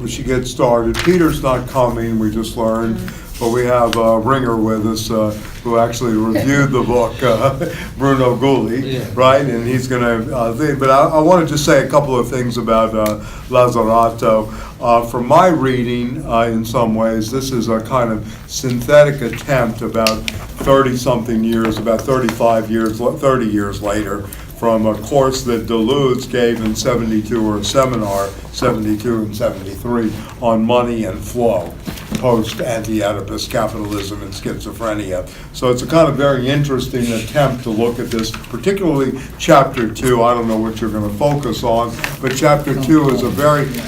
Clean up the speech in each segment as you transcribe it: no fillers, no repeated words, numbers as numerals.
we should get started. Peter's not coming, we just learned, but we have Ringer with us who actually reviewed the book, Bruno Gulli, right? And he's going to, but I want to just say a couple of things about Lazzarato. From my reading, in some ways, this is a kind of synthetic attempt about 30-something years, about 35 years, 30 years later, from a course that Deleuze gave in 72, or a seminar, 72 and 73, on money and flow, post-anti-Oedipus capitalism and schizophrenia. So it's a kind of very interesting attempt to look at this, particularly chapter 2. I don't know what you're going to focus on, but chapter 2 is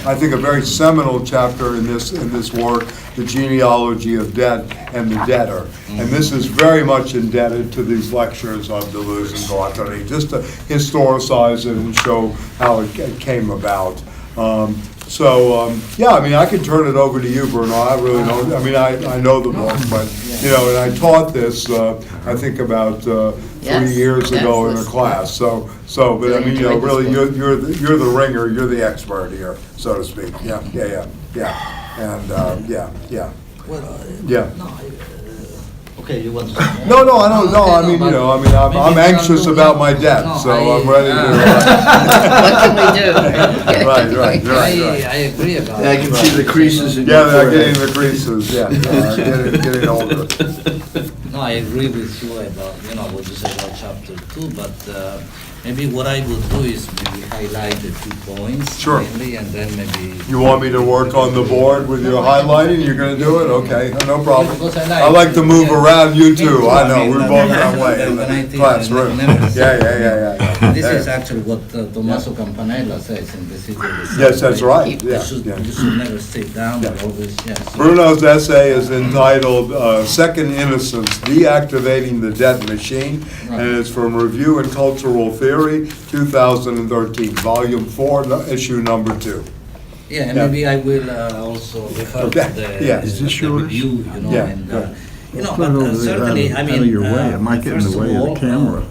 I think a very seminal chapter in this work, the genealogy of debt and the debtor. And this is very much indebted to these lectures of Deleuze and Guattari, just to historicize it and show how it came about. Yeah, I mean, I can turn it over to you, Bruno. I really don't, I mean, I know the book, but, and I taught this, I think about 3 years ago in a class. But I mean, really, you're the ringer, you're the expert here, so to speak. Yeah. And, Okay, you want to? No, I don't know. I mean, I'm anxious about my debt, so I'm ready to. What can we do? Right. I agree about Yeah, I can see the creases in Yeah, your they're forehead. getting the creases. Yeah, getting older. No, I agree with you about, what you said about chapter 2, but maybe what I would do is maybe highlight the 2 points. Sure. Mainly, and then maybe. You want me to work on the board with your highlighting? You're going to do it? Okay, no problem. Because I like to move around you too. I know, we're both that that way in the classroom. Yeah. This is actually what Tommaso Campanella says in the City of the Sun. Yes, that's right. You should never sit down, Yeah. but always, yes. Bruno's essay is entitled Second Innocence, Deactivating the Debt Machine, and it's from Review in Cultural Theory, 2013, Volume 4, Issue number 2. Yeah, and maybe I will also refer to the Is this yours? review, Yeah, and, good. Put it over there certainly, out of your way. It might get in the first way of the all, camera.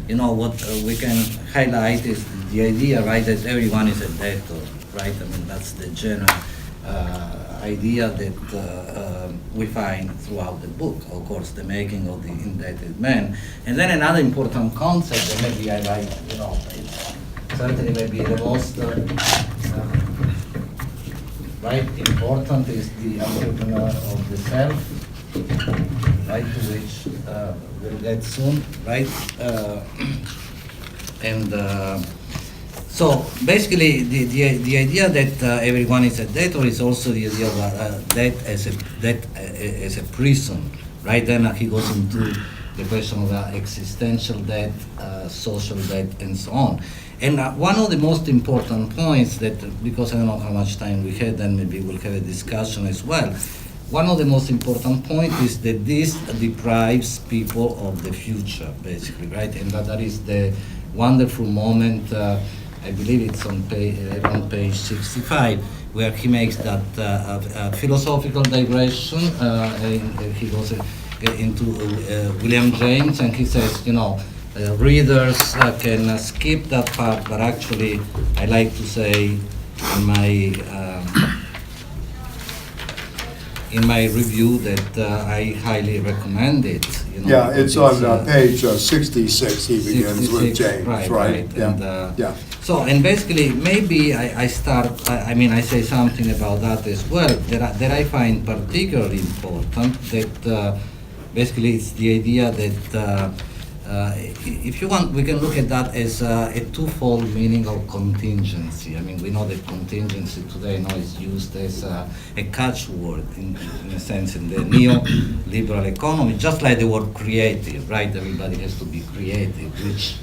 What we can highlight is the idea, right, that everyone is a debtor, right? I mean, that's the general idea that we find throughout the book, of course, the making of the Indebted Man. And then another important concept that maybe I like, certainly maybe the most important is the entrepreneur of the self, right, to which we'll get soon, right? So basically, the idea that everyone is a debtor is also the idea of debt as a prison, right? Then he goes into the question of existential debt, social debt, and so on. And one of the most important points that, because I don't know how much time we had, then maybe we'll have a discussion as well. One of the most important points is that this deprives people of the future, basically, right? And that is the wonderful moment, I believe it's on page 65, where he makes that philosophical digression. He goes into William James, and he says, readers can skip that part, but actually, I like to say in my review that I highly recommend it. Yeah, it's on page 66, he begins with 66, James, right? And, so, and basically, maybe I start, I say something about that as well, that I find particularly important, that basically it's the idea that if you want, we can look at that as a twofold meaning of contingency. I mean, we know that contingency today now is used as a catchword in a sense in the neoliberal economy, just like the word creative, right? Everybody has to be creative, which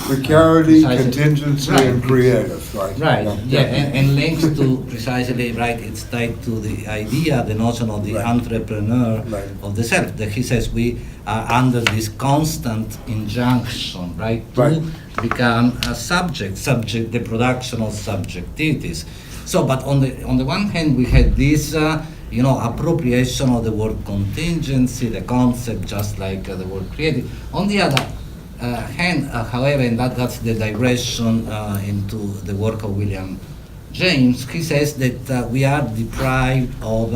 precarity, contingency, and creative, right? Right, and links to precisely, right, it's tied to the idea, the notion of the entrepreneur of the self, that he says we are under this constant injunction, right, to become a subject, the production of subjectivities. So, but on the one hand, we had this, appropriation of the word contingency, the concept, just like the word creative. On the other hand, however, and that's the digression into the work of William James, he says that we are deprived of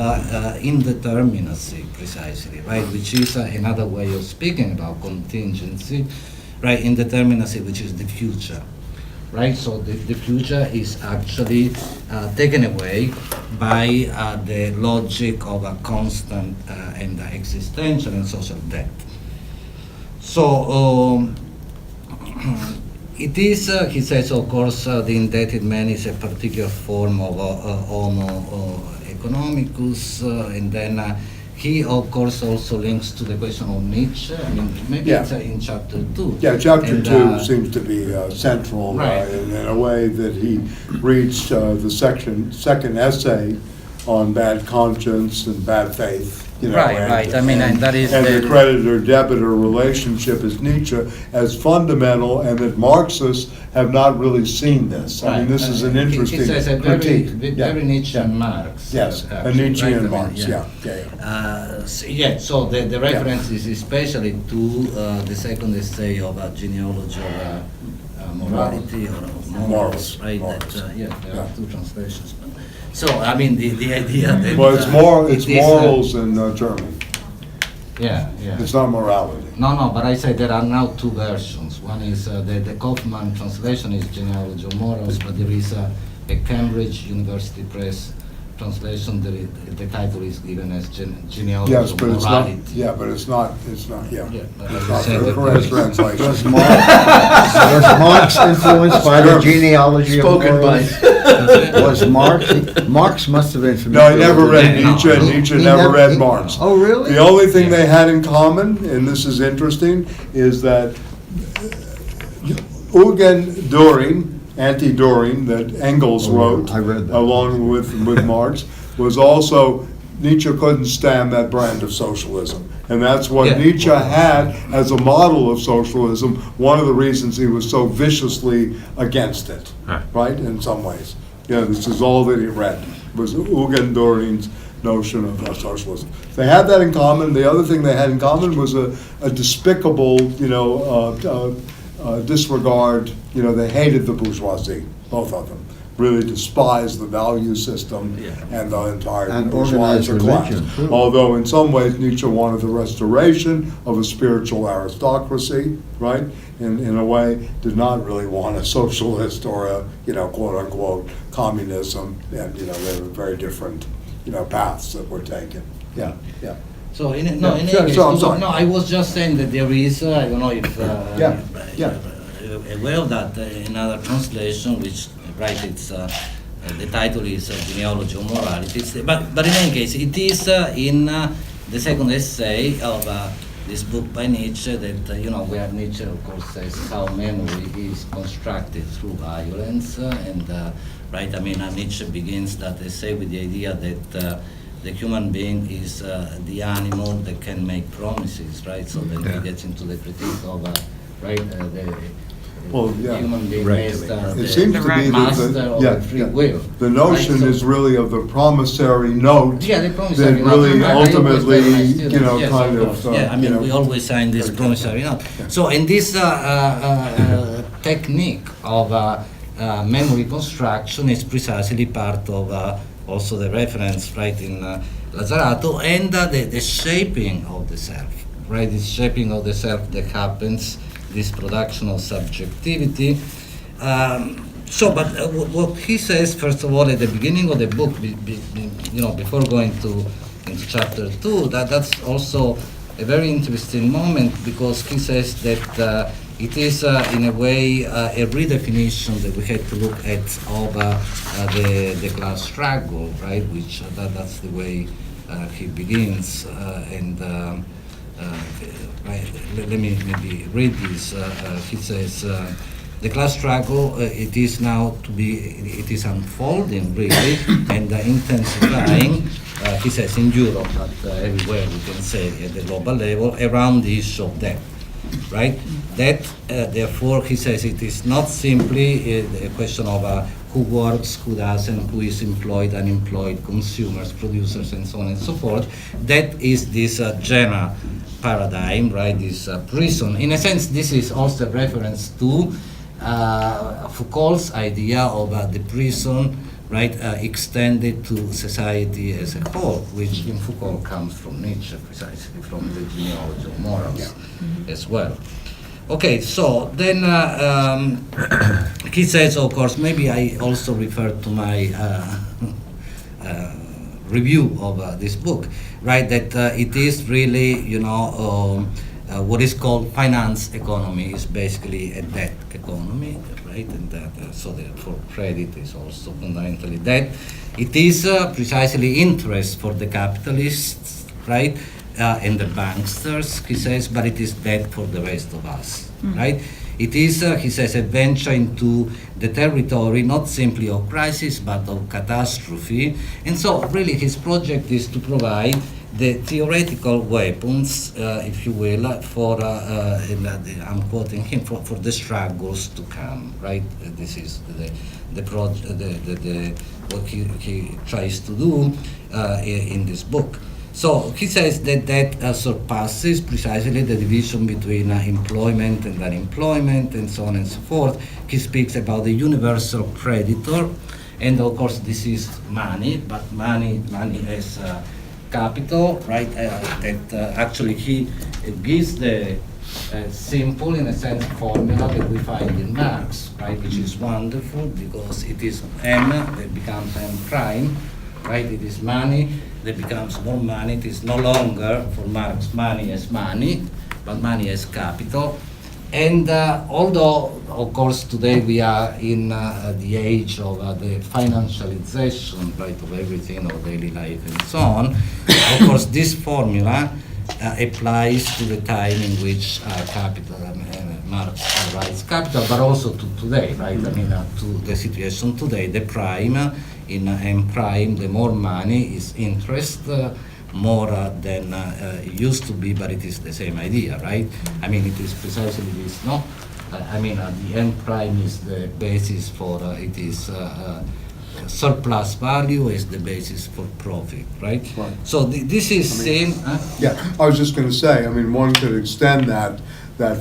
indeterminacy, precisely, right? Which is another way of speaking about contingency, right? Indeterminacy, which is the future, right? So the future is actually taken away by the logic of a constant and existential and social debt. So it is, he says, of course, the indebted man is a particular form of homo economicus, and then he, of course, also links to the question of Nietzsche. I mean, maybe Yeah. it's in chapter 2. Yeah, chapter And, 2 seems to be central Right. in a way that he reached the second essay on bad conscience and bad faith. You know, Right, right. I mean, and that is and the the- creditor-debtor relationship is Nietzsche as fundamental, and that Marxists have not really seen this. I mean, this is an interesting He says a critique. very Nietzschean Marx. Yes, a actually, Nietzschean right? Marx, I mean, yeah. So the reference is especially to the second essay of Genealogy of Morality or of Morals, right? Morals. That, there Yeah. are two translations. So, I mean, the idea that... Well, it's it is, morals in German. Yeah. It's not morality. No, but I say there are now two versions. One is the Kaufman translation is Genealogy of Morals, but there is a Cambridge University Press translation. The title is given as Genealogy Yes, of but it's not, Morality. yeah, but it's not, yeah. Yeah, but It's I'm not saying the that correct there is- translation. Was Marx influenced by the genealogy of Spoken by. morals? Was Marx must have been familiar. No, he never with read it. No, Nietzsche, and no. Nietzsche He never read he- Marx. Oh, really? The only thing Yeah. they had in common, and this is interesting, is that Eugen Dühring, anti-Dühring, that Engels Oh, yeah, wrote, I read that. along with Marx, was also, Nietzsche couldn't stand that brand of socialism. And that's what Yeah. Nietzsche had as a model of socialism, one of the reasons he was so viciously against it, right, in some ways. Yeah, this is all that he read, was Eugen Dühring's notion of socialism. They had that in common. The other thing they had in common was a despicable, disregard, they hated the bourgeoisie, both of them. Really despised the value system and the entire And bourgeois organized class. religion, too. Although in some ways Nietzsche wanted the restoration of a spiritual aristocracy, right? In a way, did not really want a socialist or a, quote-unquote communism. And, they were very different, paths that were taken. Yeah. So in any Sure, case, so I'm sorry. no, I was just saying that there is, I don't know if Yeah. you're aware of that in another translation, which it's the title is Genealogy of Morality. But in any case, it is in the second essay of this book by Nietzsche that where Nietzsche of course says how memory is constructed through violence Nietzsche begins that essay with the idea that the human being is the animal that can make promises, right? So then he gets into the critique of the human being is It seems to be master of the free will. The notion right? So- is really of the promissory note Yeah, the promissory that note. really I always ultimately, tell my students, yes, kind course. of. We always sign this promissory note. So in this technique of memory construction is precisely part of also the reference, right, in Lazzarato, and the shaping of the self, right? This shaping of the self that happens, this production of subjectivity. But what he says, first of all, at the beginning of the book, before going into chapter 2, that's also a very interesting moment, because he says that it is, in a way, a redefinition that we had to look at of the class struggle, right? Which that's the way he begins, let me maybe read this. He says, the class struggle, it is unfolding really and intensifying, he says, in Europe, but everywhere we can say at the global level, around the issue of debt, right? That, therefore, he says, it is not simply a question of who works, who doesn't, who is employed, unemployed, consumers, producers, and so on and so forth. That is this general paradigm, right, this prison. In a sense, this is also a reference to Foucault's idea of the prison right, extended to society as a whole, which in Foucault comes from Nietzsche, precisely from the genealogy of morals as well. Okay, so then he says, of course, maybe I also refer to my review of this book, right, that it is really, what is called finance economy is basically a debt economy, right, and that, so therefore credit is also fundamentally debt. It is precisely interest for the capitalists, right, and the banksters, he says, but it is debt for the rest of us, right? It is, he says, a venture into the territory not simply of crisis but of catastrophe. And so really his project is to provide the theoretical weapons, if you will, for, I'm quoting him, for the struggles to come, right? This is what he tries to do in this book. So he says that surpasses precisely the division between employment and unemployment and so on and so forth. He speaks about the universal creditor, and of course this is money, but money as capital, right? That actually he gives the simple, in a sense, formula that we find in Marx, right? Which is wonderful because it is M that becomes M prime, right? It is money that becomes more money. It is no longer, for Marx, money as money, but money as capital. And although, of course, today we are in the age of the financialization, right, of everything, of daily life and so on, of course, this formula applies to the time in which capital, Marx writes capital, but also to today, right? I mean, to the situation today. The prime, in M prime, the more money is interest, more than it used to be, but it is the same idea, right? I mean, it is precisely this, no? I mean, the M prime is the basis for, it is surplus value is the basis for profit, right? Right. So this is same. Yeah, I was just going to say, I mean, one could extend that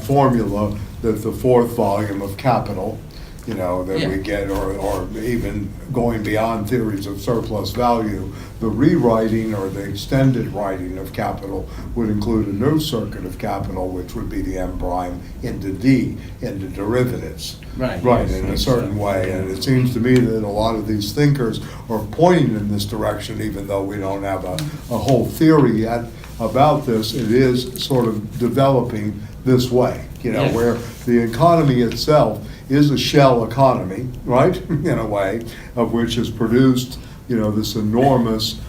formula, that the fourth volume of Capital, that we get, or even going beyond theories of surplus value, the rewriting or the extended writing of Capital would include a new circuit of Capital, which would be the M prime into D, into derivatives. Right. Right, Yes, in a certain way. And it seems to me that a lot of these thinkers are pointing in this direction, even though we don't have a whole theory yet about this. It is sort of developing this way, Yes. where the economy itself is a shell economy, right, in a way, of which has produced, this enormous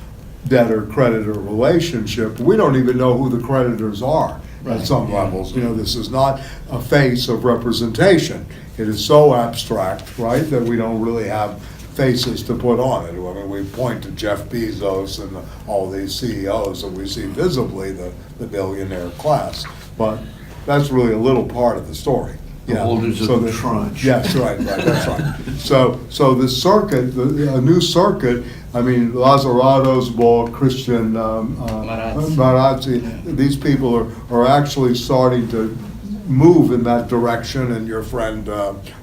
debtor-creditor relationship. We don't even know who the creditors are at some levels. This is not a face of representation. It is so abstract, right, that we don't really have faces to put on it. I mean, we point to Jeff Bezos and all these CEOs, and we see visibly the billionaire class. But that's really a little part of the story. The holders of the tranche. Yes, right, that's right. So the circuit, a new circuit, I mean, Lazzarato's book, Christian Marazzi, these people are actually starting to move in that direction, and your friend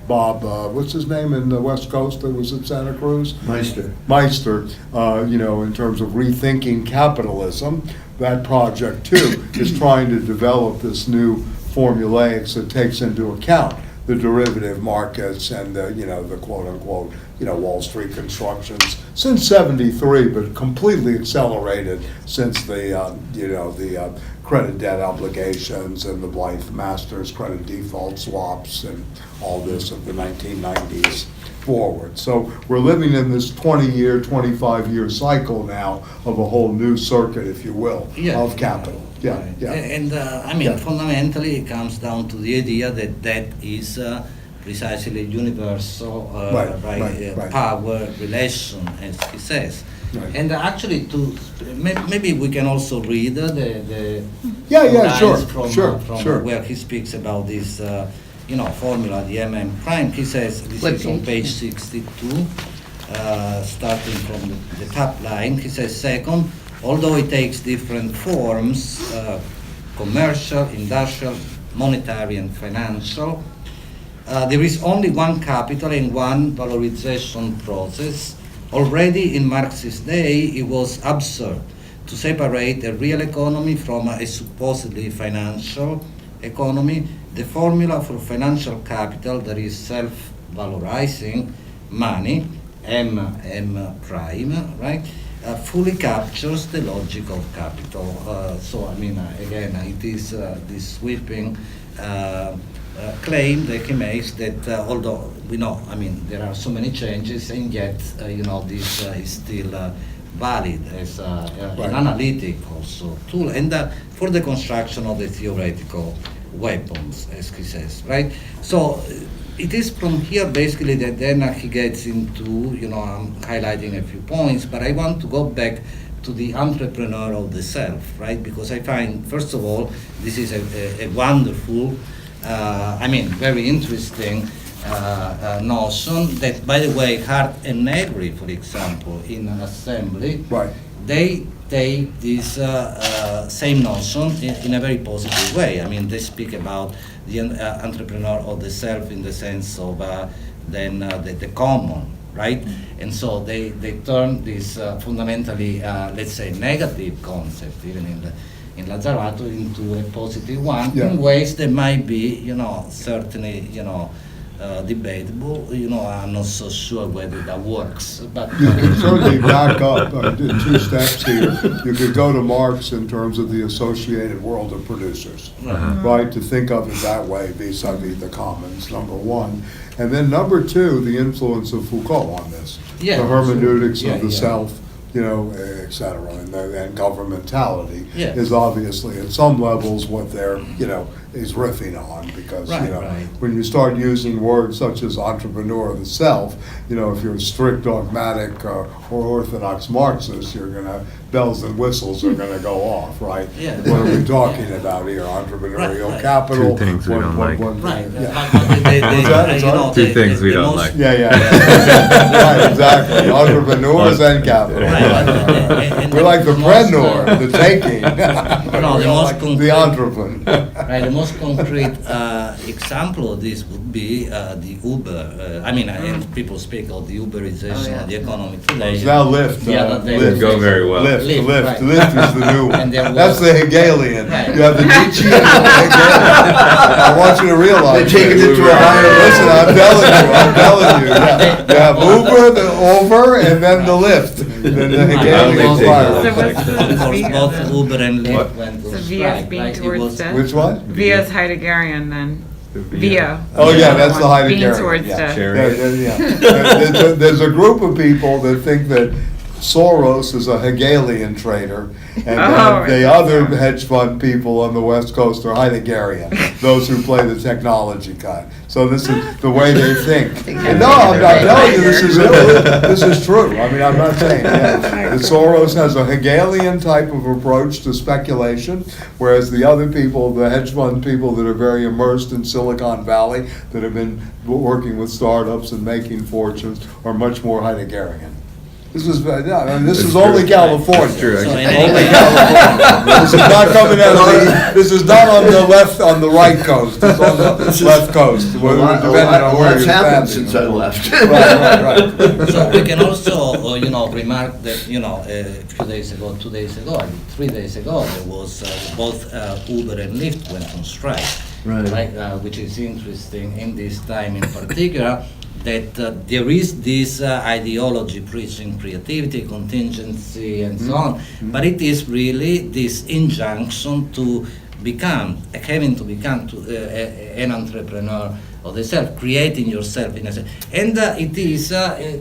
Bob, what's his name in the West Coast that was at Santa Cruz? Meister, in terms of rethinking capitalism, that project too is trying to develop this new formulaics that takes into account the derivative markets and the quote unquote Wall Street constructions since '73, but completely accelerated since the credit debt obligations and the Blythe Masters credit default swaps and all this of the 1990s forward. So we're living in this 20-year, 25-year cycle now of a whole new circuit, if you will, of capital. Yeah, right. yeah. And fundamentally it comes down to the idea that that is precisely universal Right. power relation, as he says. Right. And actually, maybe we can also read the sure, from where he speaks about this formula, the MM prime. He says, this is on page 62, starting from the top line. He says, second, although it takes different forms, commercial, industrial, monetary, and financial, there is only one capital and one valorization process Already in Marx's day, it was absurd to separate a real economy from a supposedly financial economy. The formula for financial capital, that is self-valorizing money, M prime, right, fully captures the logic of capital. So, I mean, again, it is this sweeping claim that he makes that although we know, I mean, there are so many changes, and yet, this is still valid as an analytic also tool, and for the construction of the theoretical weapons, as he says, right? So it is from here basically that then he gets into, I'm highlighting a few points, but I want to go back to the entrepreneur of the self, right? Because I find, first of all, this is a wonderful, very interesting notion that, by the way, Hart and Negri, for example, in an assembly, they take this same notion in a very positive way. I mean, they speak about the entrepreneur of the self in the sense of the common, right? And so they turn this fundamentally, let's say, negative concept, even in Lazzarato, into a positive one, in ways that might be, certainly, debatable. I'm not so sure whether that works. But you can certainly back up in two steps here. You could go to Marx in terms of the associated world of producers, right? To think of it that way vis-a-vis the commons, number one. And then number two, the influence of Foucault on this. The hermeneutics of the self, et cetera, and governmentality is obviously at some levels what they're, is riffing on, because, when you start using words such as entrepreneur of the self, if you're a strict dogmatic or orthodox Marxist, you're going to, bells and whistles are going to go off, right? What are we talking about here? Entrepreneurial capital? Two things we don't like. Two things we don't like. Right, exactly. Entrepreneurs and capital. We're like the preneur, the taking. The entrepreneur. Right, the most concrete example of this would be the Uber. And people speak of the Uberization of the economy today. It's now Lyft. The other day, Lyft go very well. Lyft right. Lyft is the new one. That's the Hegelian. Right. You have the Nietzsche and the Hegelian. I want you to realize. They're taking it to a higher Listen, I'm telling you. Yeah. You have Uber, the Over, and then the Lyft. Then the Hegelian fire. So what's the Of course, via both then? Uber and Lyft went So to Via's strike, being right? It towards was- death? Which one? Via's Heideggerian then. Via. Oh, yeah, that's the Being Heideggerian. towards yeah. death. There's a group of people that think that Soros is a Hegelian trader, and then the other hedge fund people on the West Coast are Heideggerian, those who play the technology kind. So this is the way they think. And no, I'm not telling you this is true. I'm not saying that Soros has a Hegelian type of approach to speculation, whereas the other people, the hedge fund people that are very immersed in Silicon Valley, that have been working with startups and making fortunes, are much more Heideggerian. This is only California. That's true. So actually. anyway, This is not coming out of this is not on the left, on the right coast. It's on the left coast. A lot's happened since I left. Right. So we can also, remark that, a few days ago, 2 days ago, 3 days ago, there was both Uber and Lyft went on strike, which is interesting in this time in particular. That there is this ideology preaching creativity, contingency, and so on, but it is really this injunction to become, having to become an entrepreneur of the self, creating yourself in a sense. And it is,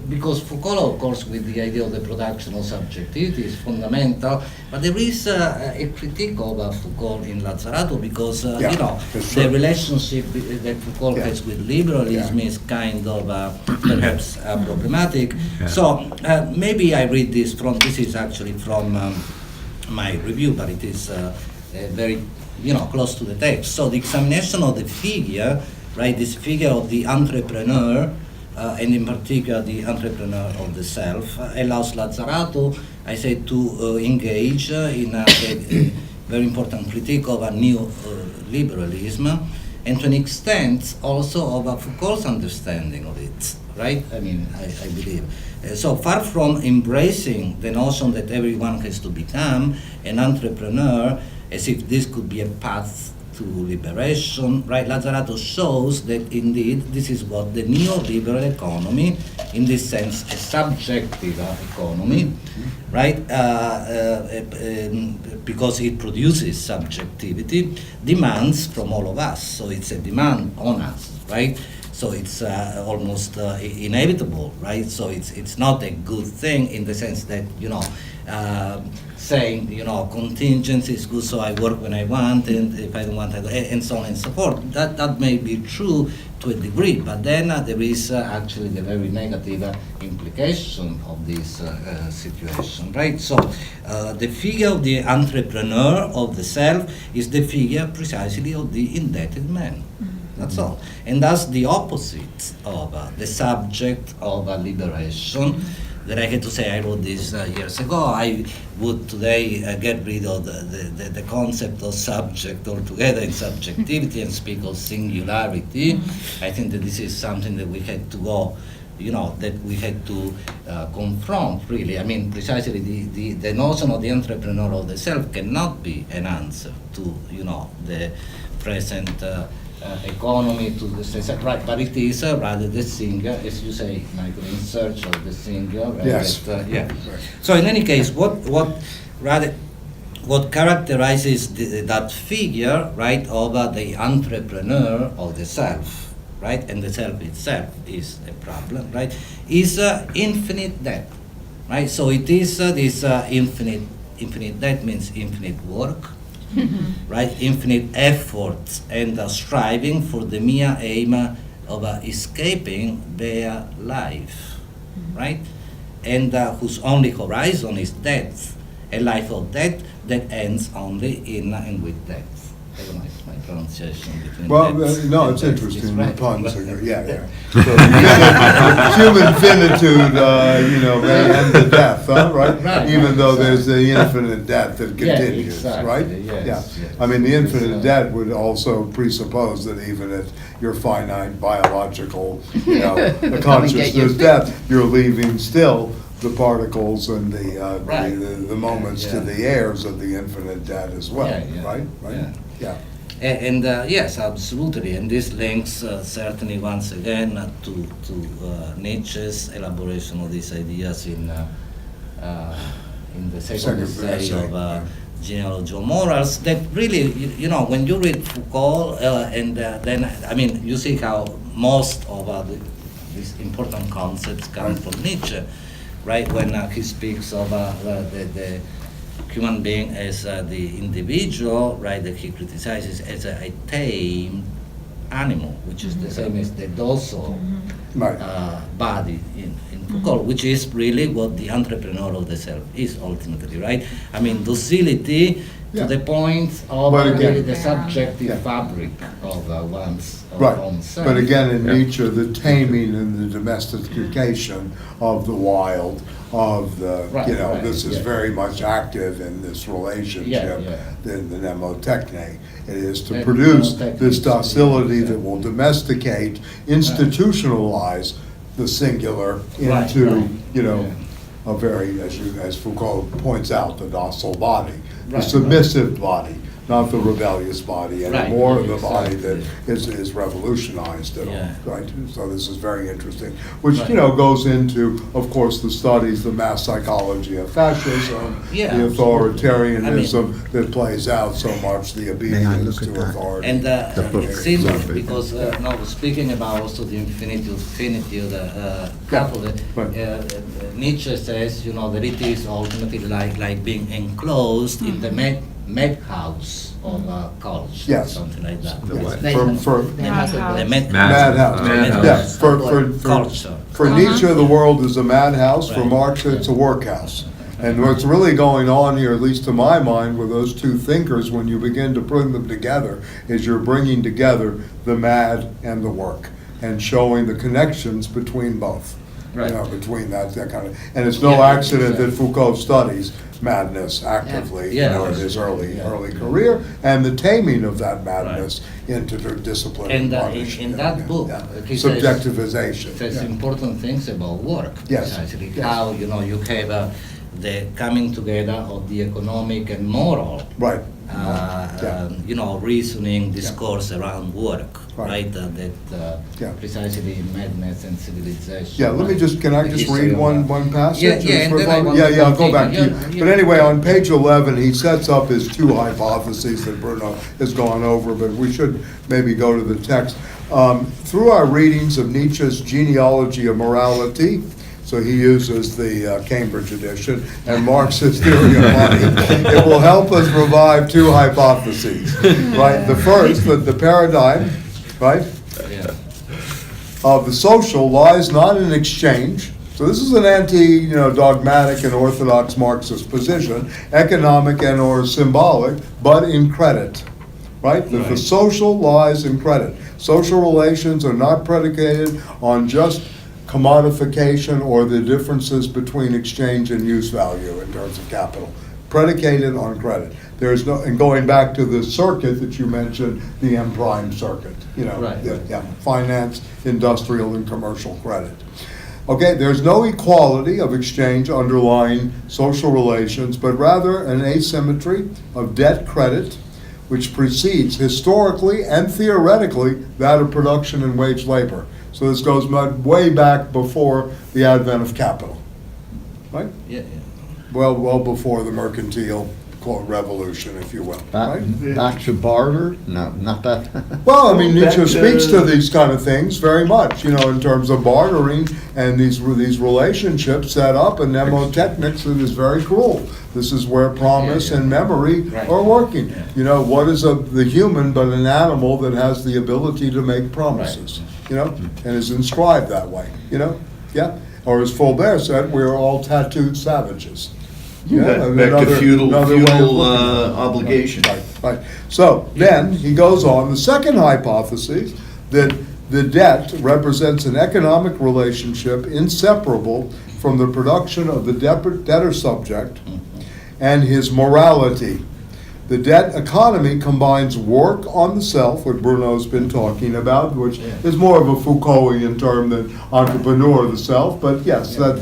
because Foucault, of course, with the idea of the production of subjectivity is fundamental, but there is a critique of Foucault in Lazzarato because, the relationship that Foucault has with liberalism is kind of perhaps problematic. Yeah. So maybe I read this is actually from my review, but it is very, close to the text. So the examination of the figure, right, this figure of the entrepreneur, and in particular the entrepreneur of the self, allows Lazzarato, I say, to engage in a very important critique of a new liberalism, and to an extent also of Foucault's understanding of it, right? I mean, I believe. So far from embracing the notion that everyone has to become an entrepreneur, as if this could be a path to liberation, right? Lazzarato shows that indeed this is what the neoliberal economy, in this sense a subjective economy, right? Because it produces subjectivity, demands from all of us. So it's a demand on us, right? So it's almost inevitable, right? So it's not a good thing in the sense that, saying, contingency is good, so I work when I want, and if I don't want, I don't, and so on and so forth. That may be true to a degree, but then there is actually the very negative implication of this situation, right? So the figure of the entrepreneur of the self is the figure precisely of the indebted man. That's all. And that's the opposite of the subject of liberation. That I had to say, I wrote this years ago. I would today get rid of the concept of subject altogether in subjectivity and speak of singularity. I think that this is something that we had to go, that we had to confront, really. I mean, precisely the notion of the entrepreneur of the self cannot be an answer to, the present economy, to the right, but it is rather the singer, as you say, Michael, in search of the singer. Right? Yes. Yeah. So in any case, what characterizes that figure, right, of the entrepreneur of the self, right, and the self itself is a problem, right, is infinite debt, right? So it is this infinite debt means infinite work. Right, infinite efforts and striving for the mere aim of escaping their life, right, and whose only horizon is death, a life of death that ends only in and with death. I don't know if my pronunciation between death no, and it's death interesting. is The right. puns are good. Yeah. So, human finitude, may end to death, right? Right, Even right, though there's exactly. the infinite debt that Yeah, continues, exactly, right? yes, yes. I mean, the infinite It's, debt would also presuppose that even at your finite biological, consciousness death, you're leaving still the particles and Right. the moments to Yeah. the heirs of the infinite debt as well, Yeah. right? Yeah. And yes, absolutely, and this links certainly once again to Nietzsche's elaboration of these ideas in the second essay essay, of Genealogy of Morals. That really, when you read Foucault, and then I mean, you see how most of these important concepts come from Nietzsche, right? When he speaks of the human being as the individual, right, that he criticizes as a tame animal, which is the same as the docile Right. body in Foucault, which is really what the entrepreneur of the self is ultimately, right? I mean, docility Yeah. to the point of But again- really the subjective Yeah. fabric of one's Right, own self. but again, in Nietzsche, the taming and the domestication of the wild, of the, Right, right, this is yeah. very much active in this relationship, Yeah. the nemotechne. It is to And produce nemotechne this is- docility yeah. that will domesticate, institutionalize the singular Right, into, right, a very, as Foucault points out, the docile body, the Right, submissive body, not the rebellious body Right, anymore, the body exactly. that is revolutionized at Yeah. all, right? So this is very interesting, which, Right. goes into, of course, the studies, the mass psychology of fascism, Yeah, the absolutely. authoritarianism that plays out so much, the obedience look to at that? authority. And book. it's interesting Sorry. because now speaking about also the finitude couple, Nietzsche says, that it is ultimately like being enclosed in the madhouse of culture, Yes. something like that. The what? For Madhouse. The madhouse, Madhouse. yeah, for culture. Nietzsche, the world is a madhouse, for Right. Marx, it's a workhouse. And what's really going on here, at least to my mind, with those two thinkers, when you begin to bring them together, is you're bringing together the mad and the work, and showing the connections between both. Right. Between that kind of, and it's no Yeah, accident that exactly. Foucault studies madness actively, Yeah. you know, in his early career, and the taming of that madness into the discipline and And punishment. in that book, he says- Subjectivization. There's yeah. important things about work, Yes, precisely. yes. How, you know, you have the coming together of the economic and moral, Right. you know, reasoning discourse around work, Right. right? Yeah. Precisely in Madness and Civilization. Yeah, let me just, can I The just history read of, one passage? Yeah, and For then I one- want Yeah, to I'll go back to you. continue. But anyway, on page 11, he sets up his two hypotheses that Bruno has gone over, but we should maybe go to the text. Through our readings of Nietzsche's Genealogy of Morality, so he uses the Cambridge edition, and Marx's theory of money, it will help us revive two hypotheses, right? The first, that the paradigm, right, Yeah. of the social lies not in exchange. So this is an dogmatic and orthodox Marxist position, economic and or symbolic, but in credit, right? That the Right. social lies in credit. Social relations are not predicated on just commodification or the differences between exchange and use value in terms of capital. Predicated on credit. There's no, and going back to the circuit that you mentioned, the M prime circuit, you know, Right. yeah, finance, industrial, and commercial credit. Okay, there's no equality of exchange underlying social relations, but rather an asymmetry of debt credit, which precedes historically and theoretically that of production and wage labor. So this goes way back before the advent of capital, right? Yeah. Well before the mercantile revolution, if you will, right? Back to barter? No, not that. Well, I mean, Nietzsche Back to- speaks to these kind of things very much, you know, in terms of bartering and these relationships set up, and mnemotechnics that is very cruel. This is where promise Yeah, yeah. and memory Right. are working. Yeah. You know, what is the human but an animal that has the ability to make promises, you know, and is inscribed that way, you know? Yeah? Or as Flaubert said, we're all tattooed savages. Back to another feudal way of looking at it. obligation. Right. So then he goes on, the second hypothesis, that the debt represents an economic relationship inseparable from the production of the debtor subject and his morality. The debt economy combines work on the self, what Bruno's been talking about, which is more of a Foucaultian term than entrepreneur of the self, but yes, that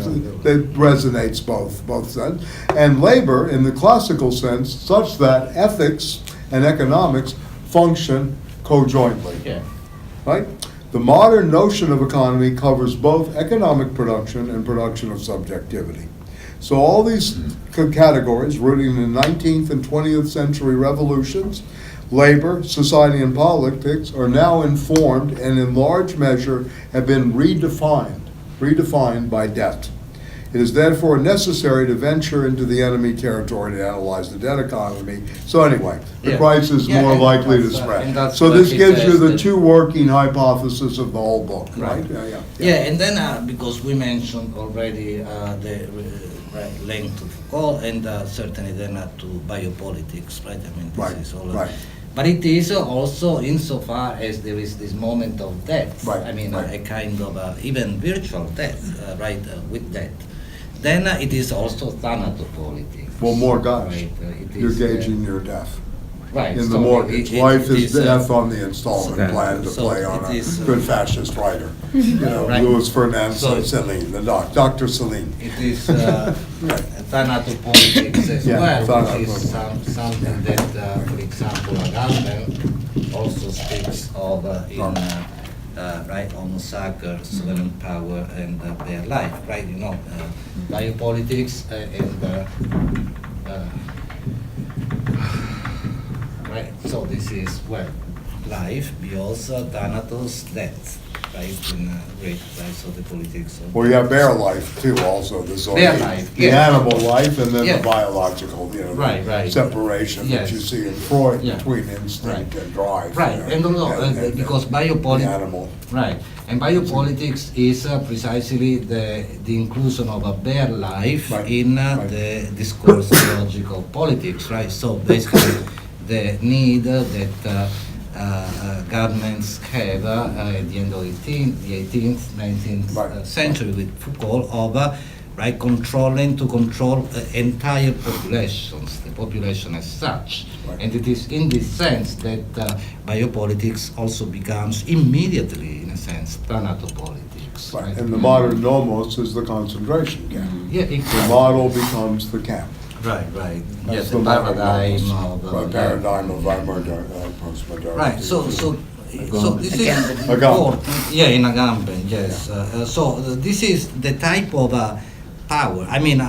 resonates both sense. And labor in the classical sense, such that ethics and economics function co-jointly, Yeah. right? The modern notion of economy covers both economic production and production of subjectivity. So all these categories, rooted in the 19th and 20th century revolutions, labor, society, and politics, are now informed and in large measure have been redefined by debt. It is therefore necessary to venture into the enemy territory to analyze the debt economy. So anyway, the Yeah. crisis is Yeah, more and likely to that's, and spread. that's So what this he gives you says the that- two working hypotheses of the whole book, right? Right. Yeah, and then because we mentioned already the link to Foucault and certainly then to biopolitics, right? I mean, this Right, is all. right. But it is also insofar as there is this moment of death. Right, I mean, right. a kind of even virtual death, right? With death. Then it is also thanatopolitics. Well, more gosh, Right, you're gauging your death. right. In the so mortgage, life is death on the installment so- plan to so play on it a is, good fascist writer. You know, Right. Louis Ferdinand So- Celine, the Dr. Celine. It is thanatopolitics as Yeah, well, which is thanatopolitics. something that, for example, Agamben also speaks of in right, Homo Sacer, sovereign power and their life, right? You know, biopolitics and right. So this is life, bios, thanatos, death, right? In Greek, right? So the politics of Well, you have bear life too, also, the sort Bear of, life, the yes. animal life and then Yeah. the biological, you know, Right, the right. separation that Yes. you see in Freud Yeah. between instinct Right. and drive. Right, you know, and also because the biopolitics. animal. Right, and biopolitics is precisely the inclusion of a bare life Right, in right. the discourse of logical politics, right? So basically, the need that governments have at the end of the 18th, 19th Right. century with Foucault of right? To control entire populations, the population as such. Right. And it is in this sense that biopolitics also becomes immediately, in a sense, thanatopolitics. Right. And the modern nomos is the concentration camp. Yeah, The exactly. model becomes the camp. Right. That's Yes, the the modern paradigm nomos. of Right, paradigm of postmodernity. right. So this is Agamben. important. Yeah, in Agamben, yes. This is the type of power. I mean,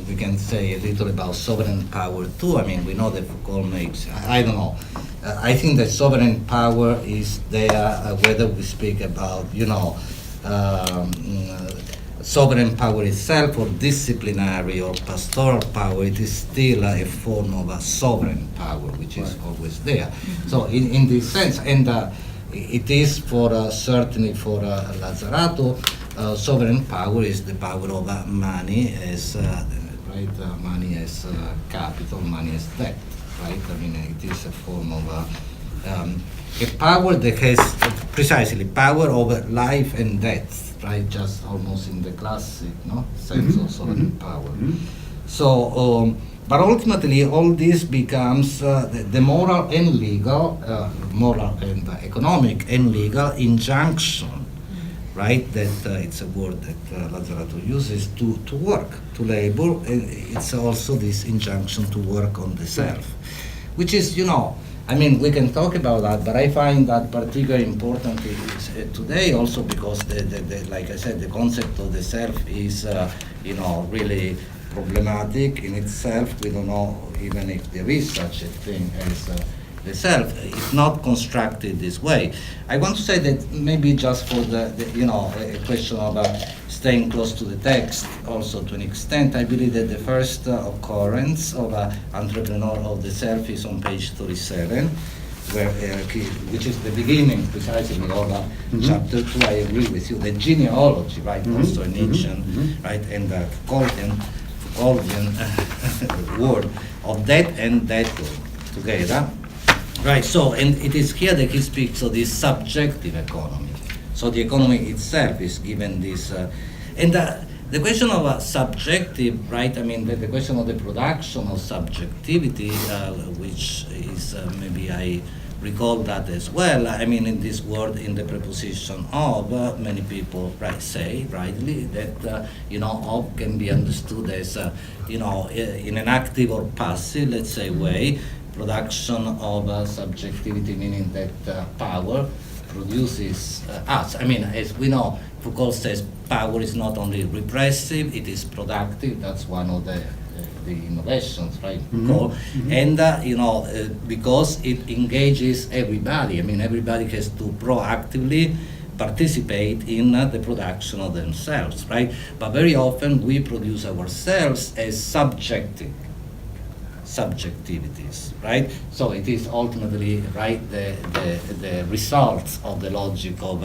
we can say a little about sovereign power too. I mean, we know that Foucault makes. I don't know. I think that sovereign power is there whether we speak about sovereign power itself or disciplinary or pastoral power. It is still a form of a sovereign power, which is always there. So in this sense, and it is certainly for Lazzarato, sovereign power is the power of money as money as capital, money as debt, right? I mean, it is a form of a power that has precisely power over life and death, right? Just almost in the classic sense of sovereign power. So, but ultimately, all this becomes the moral and legal, moral and economic and legal injunction, right? That it's a word that Lazzarato uses to work, to labor. And it's also this injunction to work on the self, which is, I mean, we can talk about that, but I find that particularly important today also because, like I said, the concept of the self is, really problematic in itself. We don't know even if there is such a thing as the self. It's not constructed this way. I want to say that maybe just for a question of staying close to the text, also to an extent, I believe that the first occurrence of entrepreneur of the self is on page 37, where which is the beginning precisely of chapter 2. I agree with you. The genealogy, right? Also in Nietzsche, right, and the Foucauldian word of that and that together. Right, so, and it is here that he speaks of this subjective economy. So the economy itself is given this, and the question of subjective, right, I mean, the question of the production of subjectivity, which is, maybe I recall that as well, I mean, in this word, in the preposition of, many people say, rightly, that, of can be understood as, in an active or passive, let's say, way, production of subjectivity, meaning that power produces us. I mean, as we know, Foucault says power is not only repressive, it is productive. That's one of the innovations, right? Foucault. And, because it engages everybody. I mean, everybody has to proactively participate in the production of themselves, right? But very often we produce ourselves as subjectivities, right? So it is ultimately, right, the results of the logic of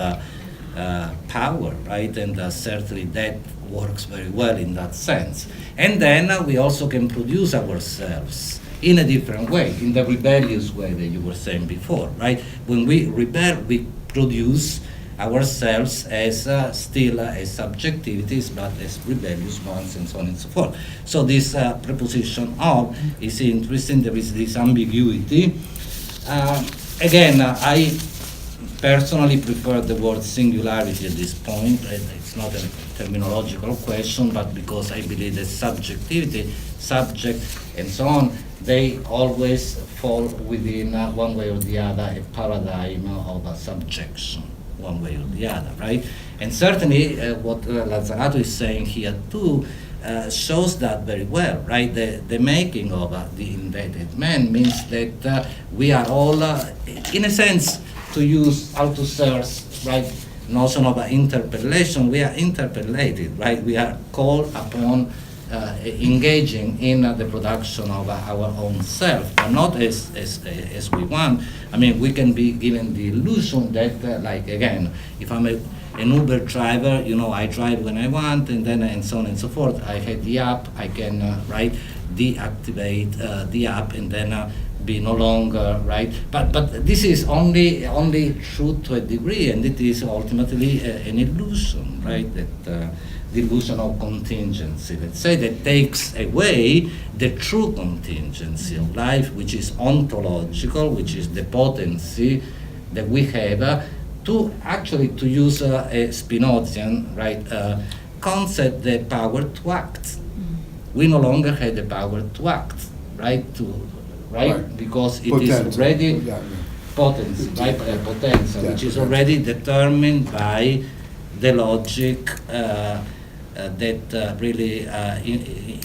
power, right? And certainly that works very well in that sense. And then we also can produce ourselves in a different way, in the rebellious way that you were saying before, right? When we rebel, we produce ourselves as still as subjectivities, but as rebellious ones, and so on and so forth. So this preposition of is interesting. There is this ambiguity. Again, I personally prefer the word singularity at this point. It's not a terminological question, but because I believe that subjectivity, subject, and so on, they always fall within one way or the other a paradigm of a subjection, one way or the other, right? And certainly what Lazzarato is saying here too shows that very well, right? The making of the Indebted Man means that we are all, in a sense, to use Althusser's, right, notion of interpellation, we are interpellated, right? We are called upon engaging in the production of our own self, but not as we want. I mean, we can be given the illusion that, like, again, if I'm an Uber driver, I drive when I want, and then and so on and so forth. I had the app, I can, right, deactivate the app, and then be no longer, right? But this is only true to a degree, and it is ultimately an illusion, right? That delusion of contingency, let's say, that takes away the true contingency of life, which is ontological, which is the potency that we have to actually, to use a Spinozian, right, concept, the power to act. We no longer have the power to act, right? Right? Because it is already potency, right? Potential, which is already determined by the logic that really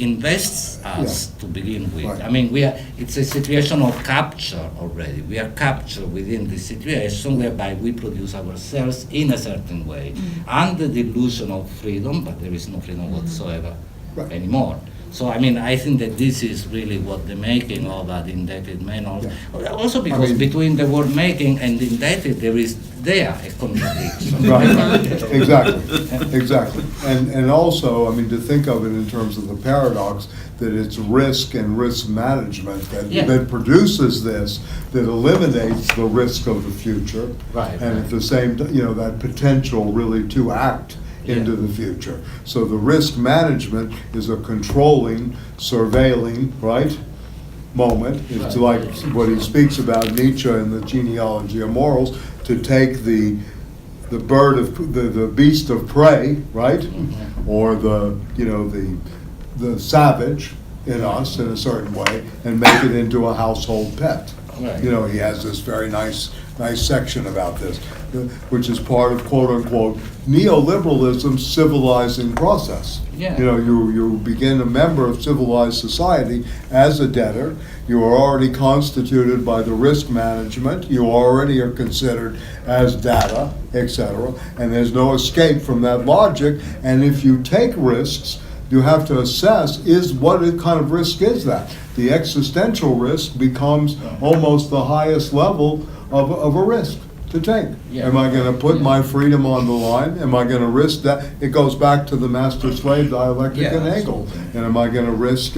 invests us to begin with. Right. I mean, it's a situation of capture already. We are captured within this situation whereby we produce ourselves in a certain way, under the illusion of freedom, but there is no freedom whatsoever anymore. So, I mean, I think that this is really what the making of the Indebted Man, also because between the word making and indebted, there is a contradiction. Right, exactly. And also, I mean, to think of it in terms of the paradox, that it's risk and risk management that produces this, that eliminates the risk of the future. Right. And at the same time, that potential really to act into the future. So the risk management is a controlling, surveilling, right, moment. It's like what he speaks about, Nietzsche in the Genealogy of Morals, to take the bird of the beast of prey, right, or the savage in us in a certain way, and make it into a household pet. Right. He has this very nice section about this, which is part of, quote unquote, neoliberalism's civilizing process. Yeah. You begin a member of civilized society as a debtor. You are already constituted by the risk management. You already are considered as data, etc. And there's no escape from that logic. And if you take risks, you have to assess what kind of risk is that? The existential risk becomes almost the highest level of a risk to take. Yeah. Am I going to put my freedom on the line? Am I going to risk that? It goes back to the master-slave dialectic in Hegel. And am I going to risk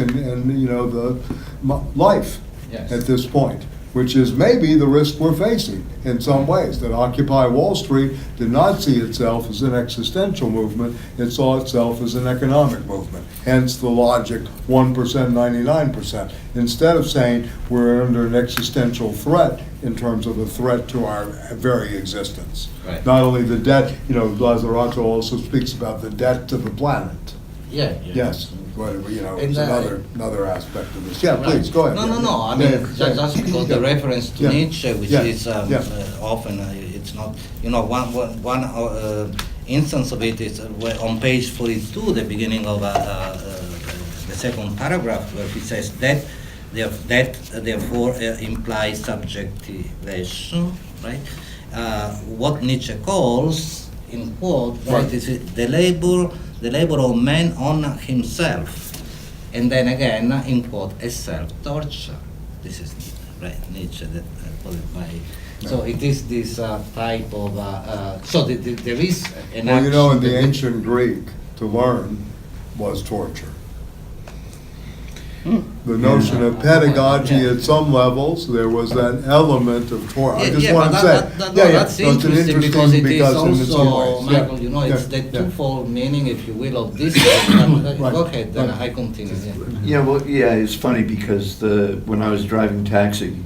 life at this point? Which is maybe the risk we're facing in some ways, that Occupy Wall Street did not see itself as an existential movement, it saw itself as an economic movement. Hence the logic, 1%, 99%. Instead of saying we're under an existential threat in terms of a threat to our very existence. Right. Not only the debt, Lazzarato also speaks about the debt to the planet. Yes. It's another aspect of this. Yeah, please, go ahead. No. I mean, just because the reference to Nietzsche, which is often, it's not, one instance of it is on page 42, the beginning of the second paragraph, where he says that therefore implies subjectivation, right? What Nietzsche calls, in quote, right, is the labor of man on himself, and then again, in quote, a self-torture. This is Nietzsche that put it by. So it is this type of. So there is an. Well, in the ancient Greek, to learn was torture. The notion of pedagogy at some levels, there was that element of torture. I just want to say, that's interesting because it is also, Michael, it's the twofold meaning, if you will, of this. Go ahead, then I continue. It's funny because when I was driving taxi,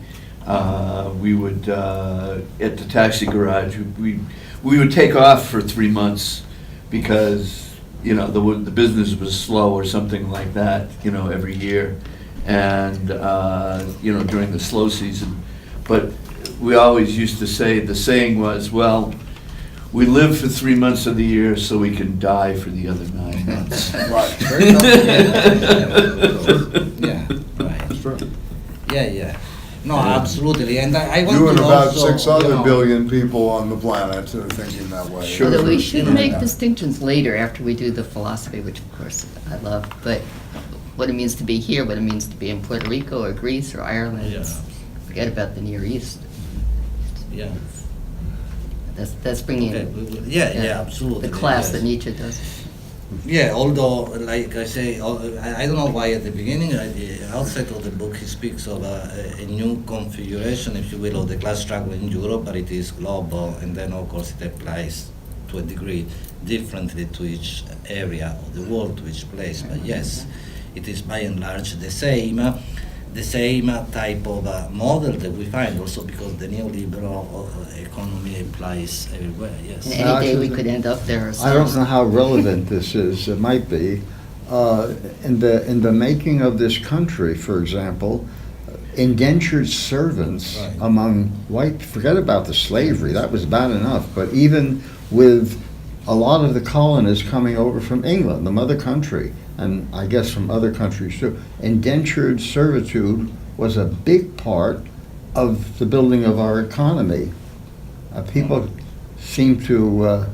we would at the taxi garage we would take off for 3 months because the business was slow or something like that, every year, and during the slow season. But we always used to say, the saying was, well, we live for 3 months of the year so we can die for the other 9 months. Right. That's true. Yeah. No, absolutely, and I want you and to about also, 6 other billion people on the planet are thinking that way. Sure. Although we should make distinctions later after we do the philosophy, which of course I love, but what it means to be here, what it means to be in Puerto Rico or Greece or Ireland. Yeah. Forget about the Near East. Yeah. That's bringing absolutely. the class that Nietzsche does. Yeah, although, like I say, I don't know why at the beginning, at the outset of the book, he speaks of a new configuration, if you will, of the class struggle in Europe, but it is global, and then, of course, it applies to a degree differently to each area of the world, to each place. But yes, it is by and large the same type of model that we find also because the neoliberal economy applies everywhere, yes. And any day we could end up there I ourselves. don't know how relevant this is, it might be. In the making of this country, for example, indentured servants Right. among white, forget about the slavery, that was bad enough, but even with a lot of the colonists coming over from England, the mother country, and I guess from other countries too, indentured servitude was a big part of the building of our economy. People seem to,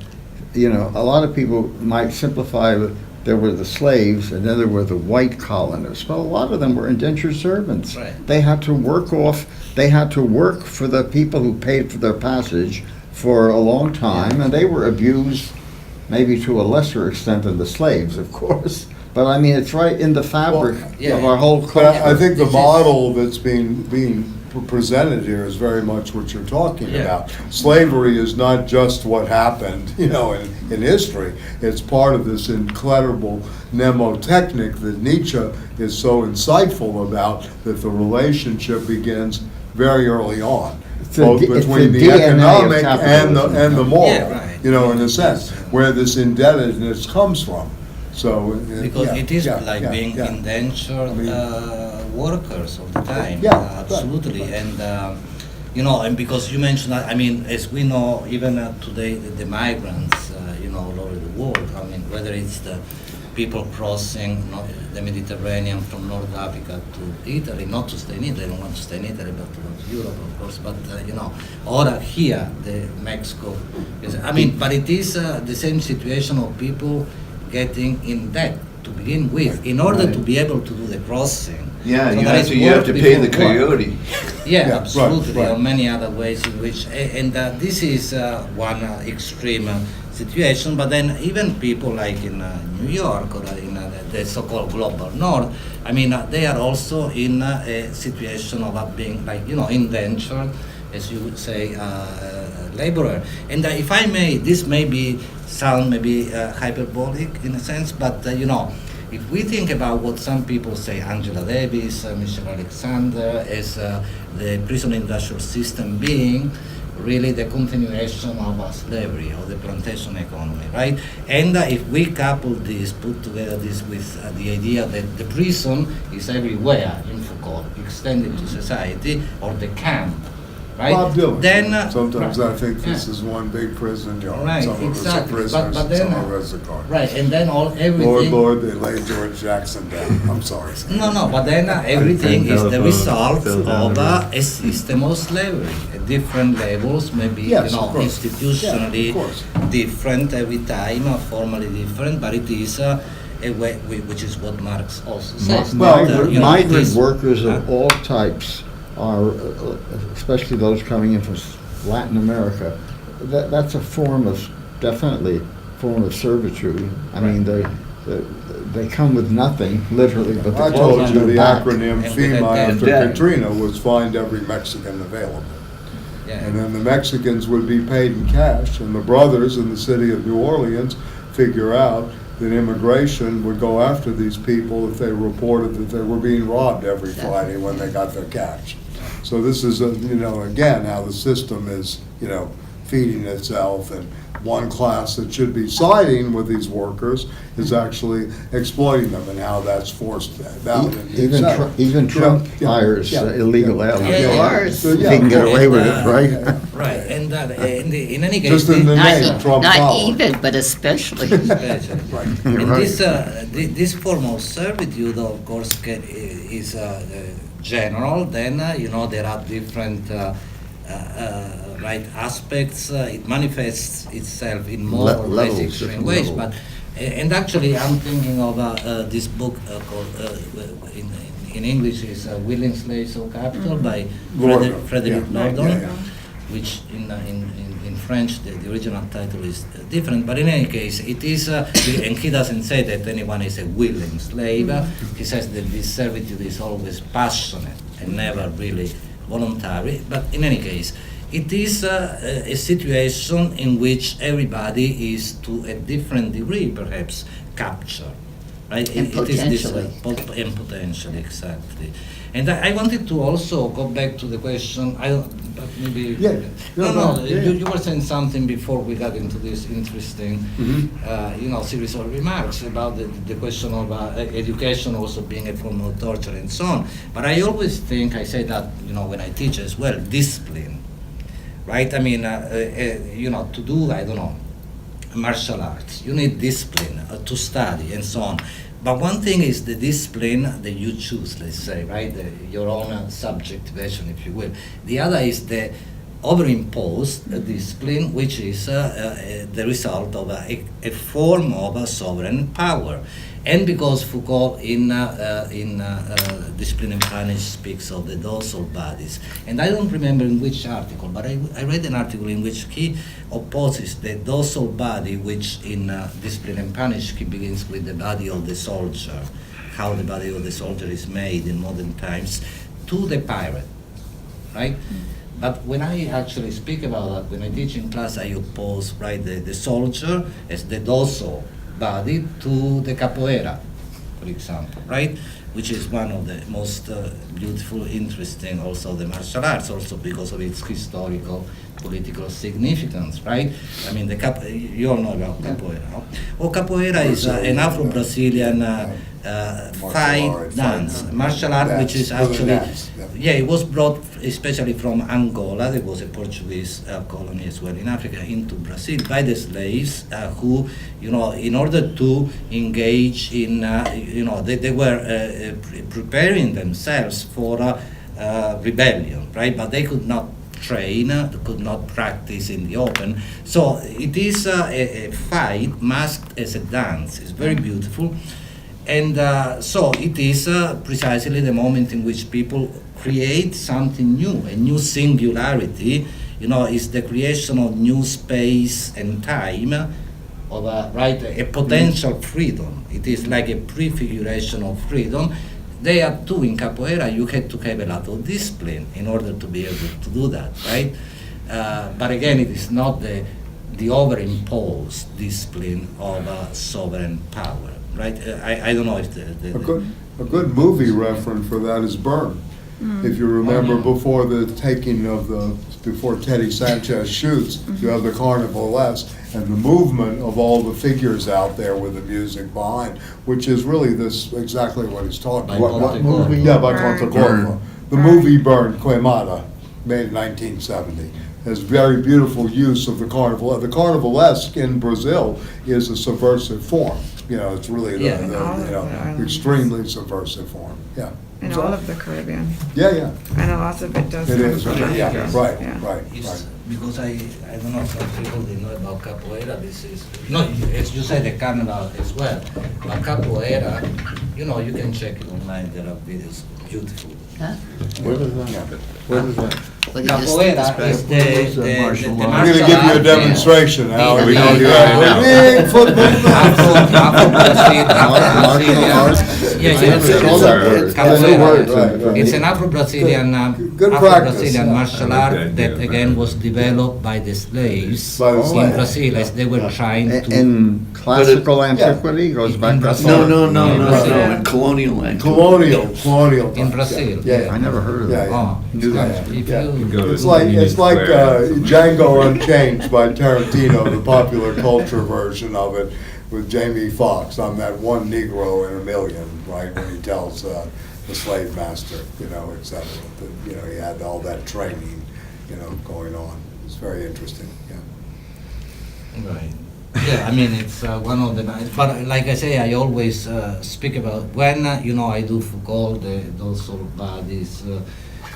a lot of people might simplify that there were the slaves and then there were the white colonists. But a lot of them were indentured servants. Right. They had to work for the people who paid for their passage for a long time, and they were abused maybe to a lesser extent than the slaves, of course. But I mean, it's right in the fabric yeah. of our whole But culture. I think the model that's being presented here is very much what you're talking Yeah. about. Slavery is not just what happened, in history. It's part of this incredible mnemotechnic that Nietzsche is so insightful about, that the relationship begins very early on, It's both it's between the DNA of economic and capitalism. the moral, Yeah, right. in a sense, where this indebtedness comes from. So, Because yeah, it is yeah, like yeah, being yeah. indentured I mean- workers all the time. Yeah, right. Absolutely. And and because you mentioned, I mean, as we know, even today, the migrants, all over the world. I mean, whether it's the people crossing the Mediterranean from North Africa to Italy, not to stay in Italy, they don't want to stay in Italy, but to go to Europe, of course. But or here, the Mexico. I mean, but it is the same situation of people getting in debt to begin with, in order to be able to do the crossing. Yeah, So you there have is to, you have work to pay the before work. coyote. Yeah, Yeah, absolutely. right. Or many other ways in which, and this is one extreme situation. But then even people like in New York or in the so-called global north, I mean, they are also in a situation of being like indentured, as you would say, laborer. And if I may, this may sound hyperbolic in a sense, but if we think about what some people say, Angela Davis, Michelle Alexander, as the prison industrial system being really the continuation of slavery or the plantation economy, right? And if we put together this with the idea that the prison is everywhere in Foucault, extended to society, or the camp, right? Bob Dylan. Then Sometimes right. I think this Yeah. is one big prison yard. Right, Some of us are exactly. prisoners, But and then, some of us are guards. right, and then everything. Lord, they laid George Jackson down. I'm sorry. No, but then everything is the telephone, result fell down of the road. a system of slavery at different levels, maybe Yes, of course. institutionally Yeah, of course. different every time, formally different, but it is a way, which is what Marx also says. Well, that, Migrant it is- workers of all types are, especially those coming in from Latin America, that's a definitely form of servitude. I mean, they come with nothing, literally, but I the told clothes you on the their back. acronym And with FEMA that after debt. Katrina was find every Mexican available. Yeah. And then the Mexicans would be paid in cash, and the brothers in the city of New Orleans figure out that immigration would go after these people if they reported that they were being robbed every Friday when they got their cash. So this is, again, how the system is, feeding itself, and one class that should be siding with these workers is actually exploiting them, and how that's forced out. Even Trump hires illegal aliens. Yes. If he can get away with it, right? Right, and in any case, Just in the Not, name, Trump not followed. even, but especially. especially. And Right. this form of servitude, of course, is general. Then there are different right aspects. It manifests itself in more or less Levels, extreme different ways. levels. But and actually, I'm thinking of this book called in English is "Willing Slaves of Capital" by Lordon. Frederick Yeah. Lordon. Yeah, yeah. Which in French the original title is different, but in any case it is, and he doesn't say that anyone is a willing slave. He says that this servitude is always passionate and never really voluntary. But in any case, it is a situation in which everybody is to a different degree, perhaps, captured. Right? And It is this potentially. and potentially, exactly. And I wanted to also go back to the question. I don't, but maybe. Yeah. No. Yeah. You were saying something before we got into this interesting, series of remarks about the question of education also being a form of torture and so on. But I always think, I say that, when I teach as well, discipline, right? I mean, to do, I don't know, martial arts, you need discipline to study and so on. But one thing is the discipline that you choose, let's say, right? Your own subjectivation, if you will. The other is the overimposed discipline, which is the result of a form of sovereign power. And because Foucault in Discipline and Punish speaks of the docile bodies, and I don't remember in which article, but I read an article in which he opposes the docile body, which in Discipline and Punish he begins with the body of the soldier, how the body of the soldier is made in modern times, to the pirate, right? But when I actually speak about that, when I teach in class, I oppose, right, the soldier as the docile body to the capoeira, for example, right? Which is one of the most beautiful, interesting, also the martial arts, also because of its historical, political significance, right? I mean, you all know about capoeira, no? Well, capoeira is an Afro-Brazilian fight dance, martial art, which is actually, it was brought especially from Angola. There was a Portuguese colony as well in Africa, into Brazil by the slaves who, in order to engage in, they were preparing themselves for rebellion, right? But they could not train, could not practice in the open. So it is a fight masked as a dance. It's very beautiful. And so it is precisely the moment in which people create something new, a new singularity. Is the creation of new space and time, of a potential freedom. It is like a prefiguration of freedom. They are too in capoeira. You had to have a lot of discipline in order to be able to do that, right? But again, it is not the overimposed discipline of sovereign power. Right, I don't know if a good movie reference for that is Burn. If you remember, before the taking before Teddy Sanchez shoots, you have the Carnival-esque and the movement of all the figures out there with the music behind, which is really exactly what he's talking about. What movie? Yeah, by Burn. Conte. The movie Burn, Queimada, made in 1970. Has very beautiful use of the Carnival. The Carnival-esque in Brazil is a subversive form. It's really the extremely subversive form. Yeah. In all of the Caribbean. Yeah. And a lot of it does. It come is. from Yeah. Africa. Right. Yeah. Right. Because I don't know if some people they know about capoeira. This is as you said, the carnival as well. But capoeira, you can check it online. There are videos, beautiful. Huh? Where is that? Where is that? What you just- Capoeira is the martial martial art. I'm going to give you a art. demonstration, Al. We Yeah. know you have a big football. It's an Afro-Brazilian Good practice, yeah. martial art that again was developed by the slaves By the in slaves. Brazil as they were trying to. In classical antiquity, goes back that Brazil. far? No, in colonial language. Colonial. In Brazil. Yeah. I never heard of that. Oh, if Yeah. you It's like Django Unchained by Tarantino, the popular culture version of it, with Jamie Foxx on that one Negro in a million, right, when he tells the slave master, et cetera, that, he had all that training, going on. It's very interesting, yeah. Right. Yeah, I mean, it's one of the nice, but like I say, I always speak about when, I do Foucault, those sort of bodies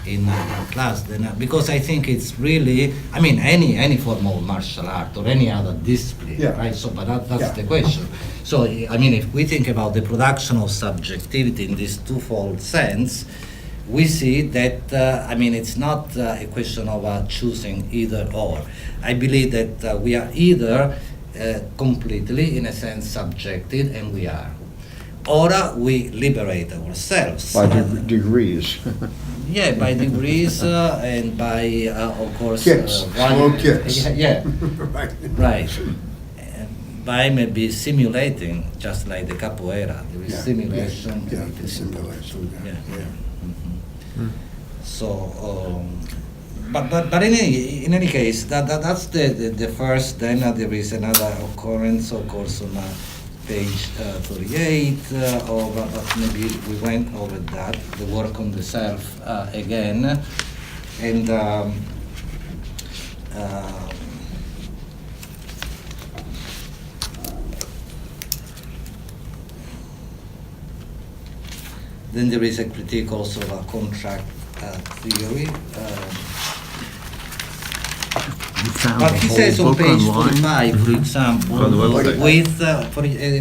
in class, then, because I think it's really, I mean, any form of martial art or any other discipline, Yeah. right? So, but that's Yeah. the question. So, I mean, if we think about the production of subjectivity in this twofold sense, we see that, I mean, it's not a question of choosing either or. I believe that we are either completely, in a sense, subjected, and we are. or we liberate ourselves. By degrees. Yeah, by degrees and by, of course, Kicks, slow kicks. Yeah, Right. right. By maybe simulating, just like the capoeira, there is Yeah, simulation. yeah, and it is simulation, important to- yeah, yeah. So, but in any case, that's the first. Then there is another occurrence, of course, on page 38. But maybe we went over that. The work on the self again, and. Then there is a critique also of a contract theory. But he says on page 45, for example, On the website. with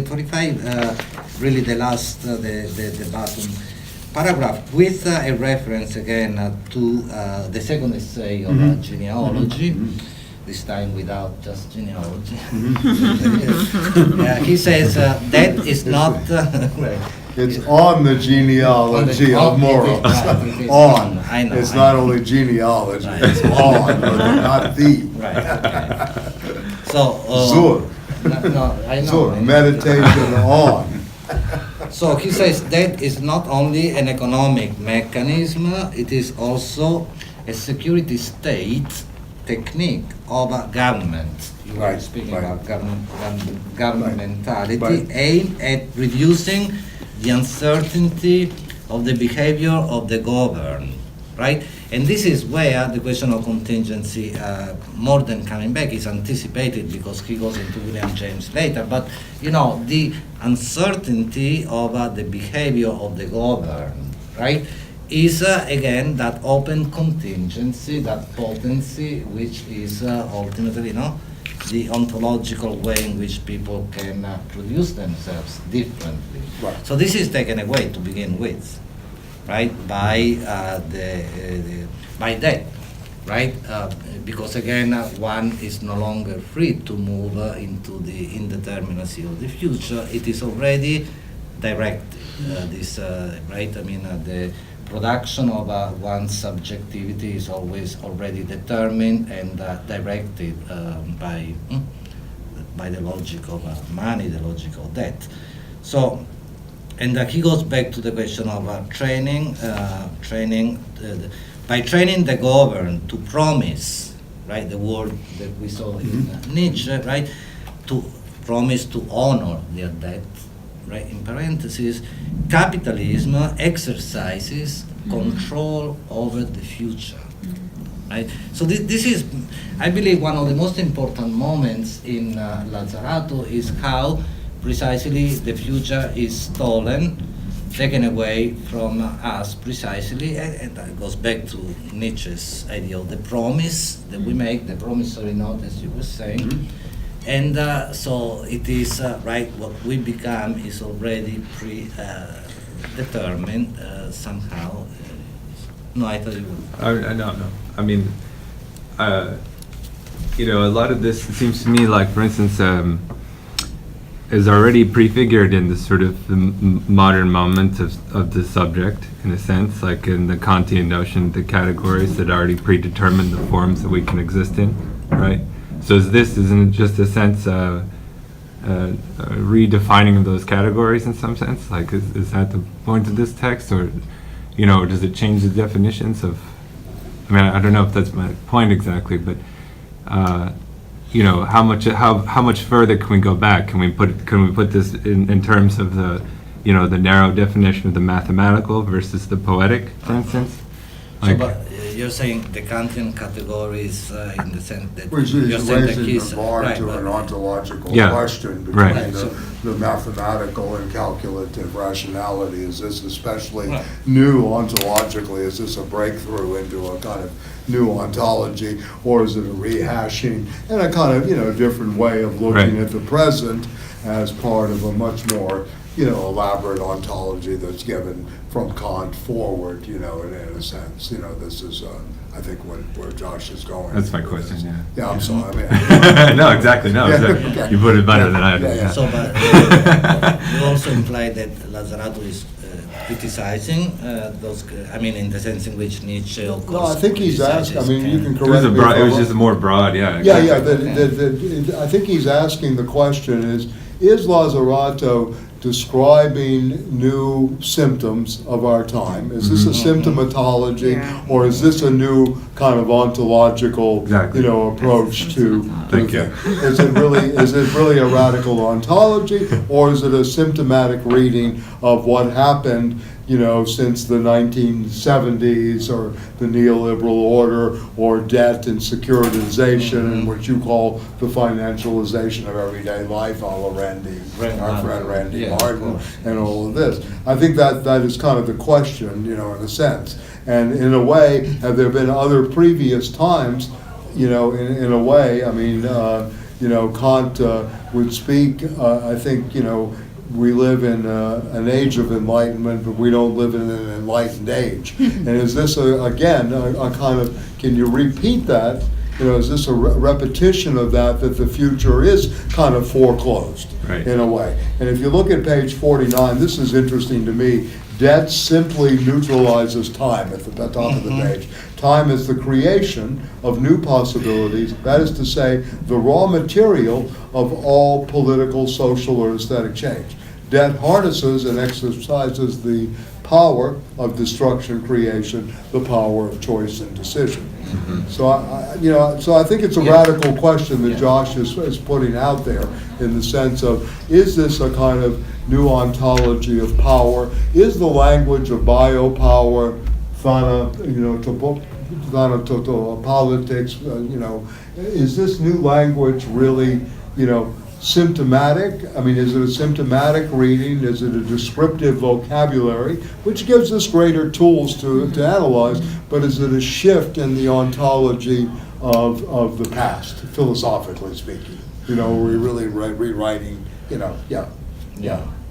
45, really the last, the bottom paragraph, with a reference again to the second essay of genealogy, this time without just genealogy. He says that is not. It's on the genealogy of morals. Right, On. I know. It's I not know. only genealogy, Right. it's on, not the. Right. Okay. So. Zur. No, I know. Zur, meditation on. So he says that is not only an economic mechanism, it is also a security state technique of a government. You were Right, speaking right. about governmentality, Right. aimed at reducing the uncertainty of the behavior of the governed, right? And this is where the question of contingency, more than coming back, is anticipated because he goes into William James later. But you know, the uncertainty of the behavior of the governed, right, is again that open contingency, that potency, which is ultimately, you know, the ontological way in which people can produce themselves differently. Right. So this is taken away to begin with, right, by by that, right? Because again, one is no longer free to move into the indeterminacy of the future. It is already directed. This right? I mean, the production of one's subjectivity is always already determined and directed by the logic of money, the logic of debt. So, and he goes back to the question of training, by training the governed to promise, right, the word that we saw in Nietzsche, right, to promise to honor their debt, right, in parentheses, capitalism exercises control over the future, right? So this is, I believe, one of the most important moments in Lazzarato is how precisely the future is stolen, taken away from us precisely, and that goes back to Nietzsche's idea of the promise that we make, the promissory note, as you were saying. And so it is, right, what we become is already predetermined somehow. No, I thought you would. No. I mean, you know, a lot of this, it seems to me like, for instance, is already prefigured in the sort of the modern moment of the subject, in a sense, like in the Kantian notion, the categories that already predetermine the forms that we can exist in, right? So isn't it just a sense redefining of those categories in some sense? Like, is that the point of this text, or, you know, or does it change the definitions of? I mean, I don't know if that's my point exactly, but you know, how much further can we go back? Can we put this in terms of the, you know, the narrow definition of the mathematical versus the poetic, for instance? So, but you're saying the Kantian categories in the sense that Which you're is saying that raising he's the bar right, to but- an ontological Yeah, question between right. the mathematical and calculative rationality. Is this especially Right. new ontologically? Is this a breakthrough into a kind of new ontology, or is it a rehashing and a kind of, you know, different way of looking Right. at the present as part of a much more, elaborate ontology that's given from Kant forward, in a sense. This is, I think, where Josh is going. That's my with question, this. yeah. Yeah, I'm sorry. No, exactly, no, Yeah, exactly. okay. You put it better than I did. Yeah, yeah. So, but you also imply that Lazzarato is criticizing those, in the sense in which Nietzsche, of course. No, I think he's asked, criticizes you can Kant. It was correct a me. broad, if it I'm was wrong. just more broad, yeah. I think he's asking the question is Lazzarato describing new symptoms of our time? Is this a symptomatology, Yeah. or is this a new kind of ontological, Exactly. approach to? Thank you. Is it really a radical ontology, or is it a symptomatic reading of what happened, since the 1970s, or the neoliberal order, or debt and securitization, and what you call the financialization of everyday life, a la our friend Randy Yeah, of Martin, course. and all of this. I think that is kind of the question, in a sense. And in a way, have there been other previous times, in a way, Kant would speak, I think, we live in an age of enlightenment, but we don't live in an enlightened age. And is this, again, a kind of, can you repeat that? Is this a repetition of that the future is kind of foreclosed, Right. in a way? And if you look at page 49, this is interesting to me. Debt simply neutralizes time at the top of the page. Time is the creation of new possibilities, that is to say, the raw material of all political, social, or aesthetic change. Debt harnesses and exercises the power of destruction, creation, the power of choice and decision. So I think it's a radical question that Josh is putting out there, in the sense of, is this a kind of new ontology of power? Is the language of biopower, politics, is this new language really, symptomatic? Is it a symptomatic reading? Is it a descriptive vocabulary, which gives us greater tools to analyze, but is it a shift in the ontology of the past, philosophically speaking? Are we really rewriting,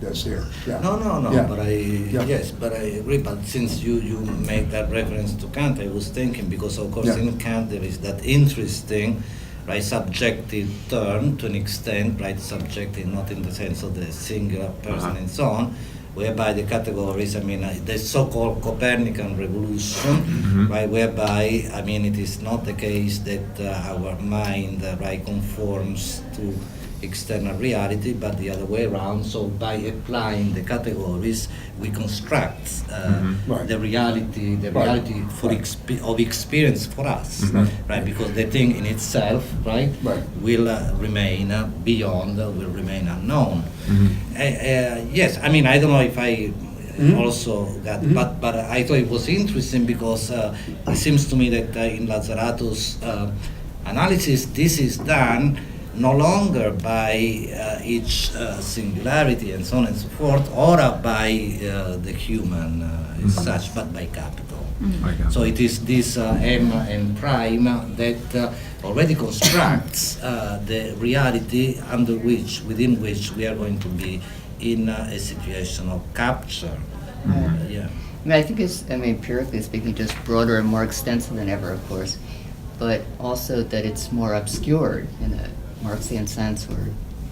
that's here, yeah. No, Yeah. but I agree. But since you make that reference to Kant, I was thinking, because of course in Kant there is that interesting, right, subjective term to an extent, right, subjective not in the sense of the singular person and so on, whereby the categories, the so-called Copernican Revolution, right, whereby, it is not the case that our mind, right, conforms to external reality, but the other way around. So by applying the categories, we construct Right. the reality for of experience for us, right? Because the thing in itself, right, will remain beyond, will remain unknown. Yes, I don't know if I also got, but I thought it was interesting because it seems to me that in Lazzarato's analysis, this is done no longer by each singularity and so on and so forth, or by the human as such, but by capital. So it is this M and prime that already constructs the reality within which we are going to be in a situation of capture. I think it's, empirically speaking, just broader and more extensive than ever, of course, but also that it's more obscured in a Marxian sense, or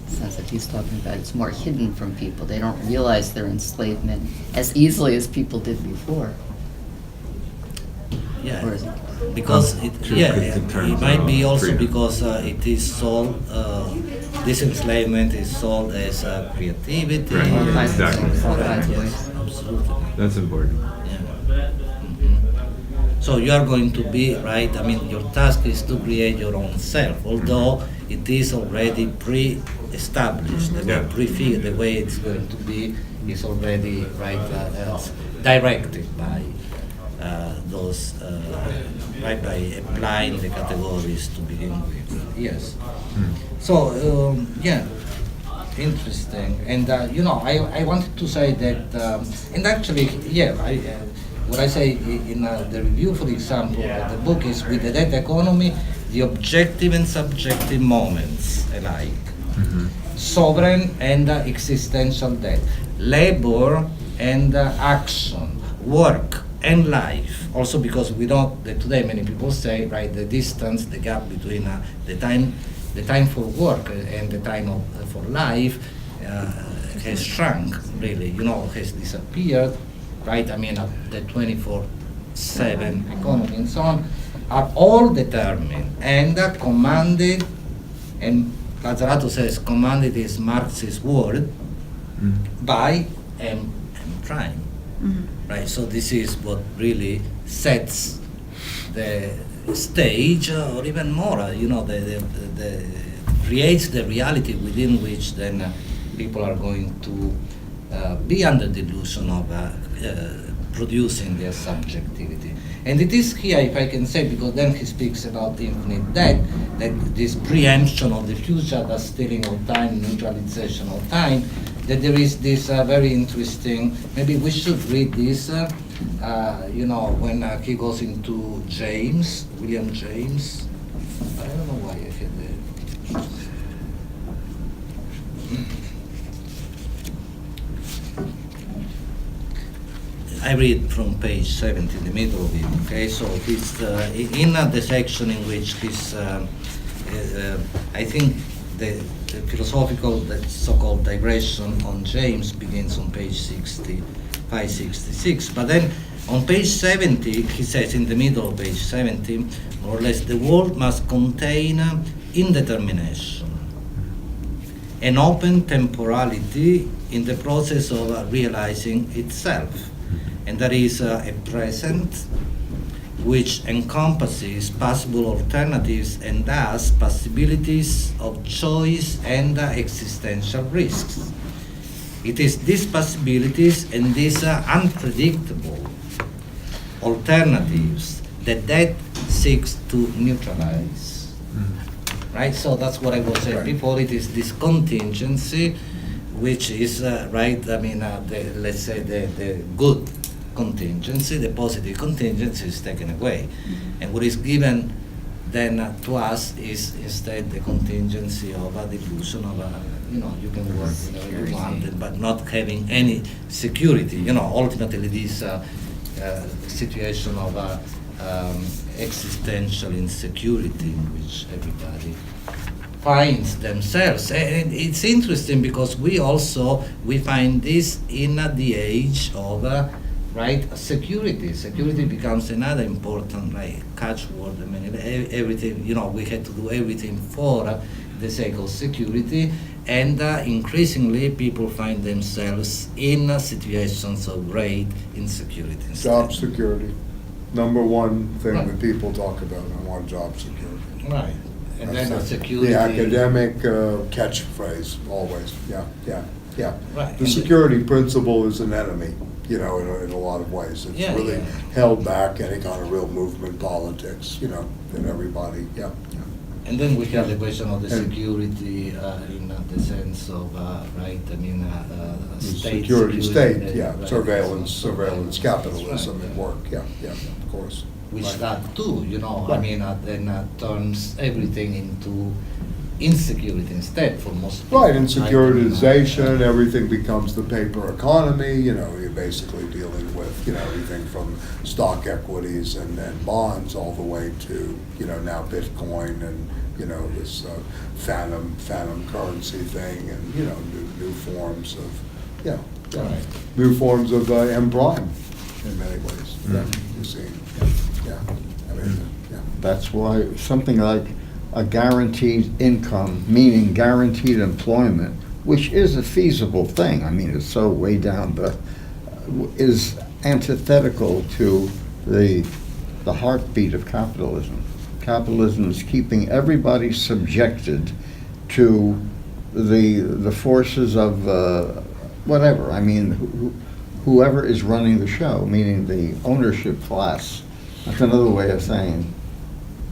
the sense that he's talking about. It's more hidden from people. They don't realize their enslavement as easily as people did before. Yeah, Or is it? because it might be also freedom. because it is sold. This enslavement is sold as creativity. Right. All kinds of Exactly. things, all kinds of Yes, ways. absolutely. That's important. Yeah. So you are going to be right. Your task is to create your own self, although it is already pre-established. The way prefigured, the way it's going to be is already directed by those by applying the categories to begin with. Yes. So interesting. And I wanted to say that, and actually, what I say in the review, for example, of the book is, with the data economy, the objective and subjective moments alike. sovereign and existential debt, labor and action, work and life. Also because we know that today many people say, right, the distance, the gap between the time for work and the time for life has shrunk, really, has disappeared, right? I mean, the 24/7 economy and so on are all determined and commanded, and Lazzarato says commanded is Marx's word, by M prime, right? So this is what really sets the stage, or even more, the creates the reality within which then people are going to be under the illusion of producing their subjectivity. And it is here, if I can say, because then he speaks about infinite debt, that this preemption of the future, the stealing of time, neutralization of time, that there is this very interesting, maybe we should read this, when he goes into James, William James. I don't know why I had the... I read from page 70 in the middle of it, okay? So it's in the section in which this, I think the philosophical, that so-called digression on James begins on page 65-66. But then on page 70, he says in the middle of page 70, more or less, the world must contain indetermination, an open temporality in the process of realizing itself. And that is a present which encompasses possible alternatives and thus possibilities of choice and existential risks. It is these possibilities and these unpredictable alternatives that seeks to neutralize. Right? So that's what I was saying before. It is this contingency which is, right, I mean, let's say the good contingency, the positive contingency is taken away. And what is given then to us is instead the contingency of the illusion of, you can work whenever you want, but not having any security. Ultimately this situation of existential insecurity in which everybody finds themselves. And it's interesting because we find this in the age of security. Security becomes another important catchword. I mean, everything, we had to do everything for the sake of security, and increasingly people find themselves in situations of great insecurity. Job security, number one thing that people talk about. I want job security. Right. And That's then security. The academic catchphrase, always. Yeah. Right. The security principle is an enemy, in a lot of ways. It's really held back any kind of real movement politics, and everybody, And then we have the question of the security in the sense of, state security, right, surveillance capitalism at work, of course. Which that too, then turns everything into insecurity instead for most people. Right, and securitization, everything becomes the paper economy, you're basically dealing with, everything from stock equities and bonds all the way to, now Bitcoin and, this phantom currency thing and, new forms of, new forms of M prime in many ways, you see. That's why something like a guaranteed income, meaning guaranteed employment, which is a feasible thing. I mean, it's so way down is antithetical to the heartbeat of capitalism. Capitalism is keeping everybody subjected to the forces of whatever. I mean, whoever is running the show, meaning the ownership class. That's another way of saying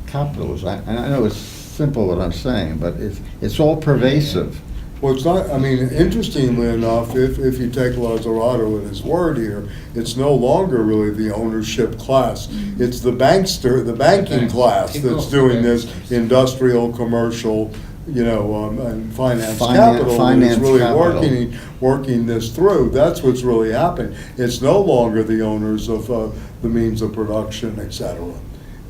capitalism. I know it's simple what I'm saying, but it's all pervasive. Well, it's not, interestingly enough, if you take Lazzarato at his word here, it's no longer really the ownership class. It's the banking class that's doing this industrial, commercial, and finance Finan- capital is finance really capital. working this through. That's what's really happened. It's no longer the owners of the means of production, et cetera.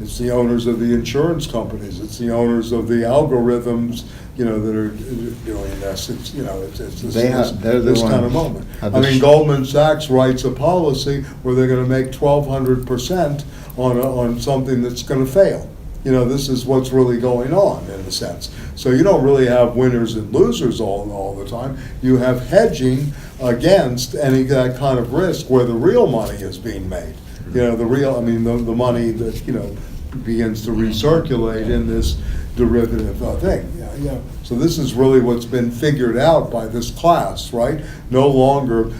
It's the owners of the insurance companies. It's the owners of the algorithms, that are doing this. It's They're the this kind of ones moment. have I the mean, Goldman Sachs writes a policy where they're going to make 1,200% on something that's going to fail. This is what's really going on in a sense. So you don't really have winners and losers all the time. You have hedging against any that kind of risk where the real money is being made. The money that, begins to recirculate in this derivative thing. Yeah. So this is really what's been figured out by this class, right? No longer,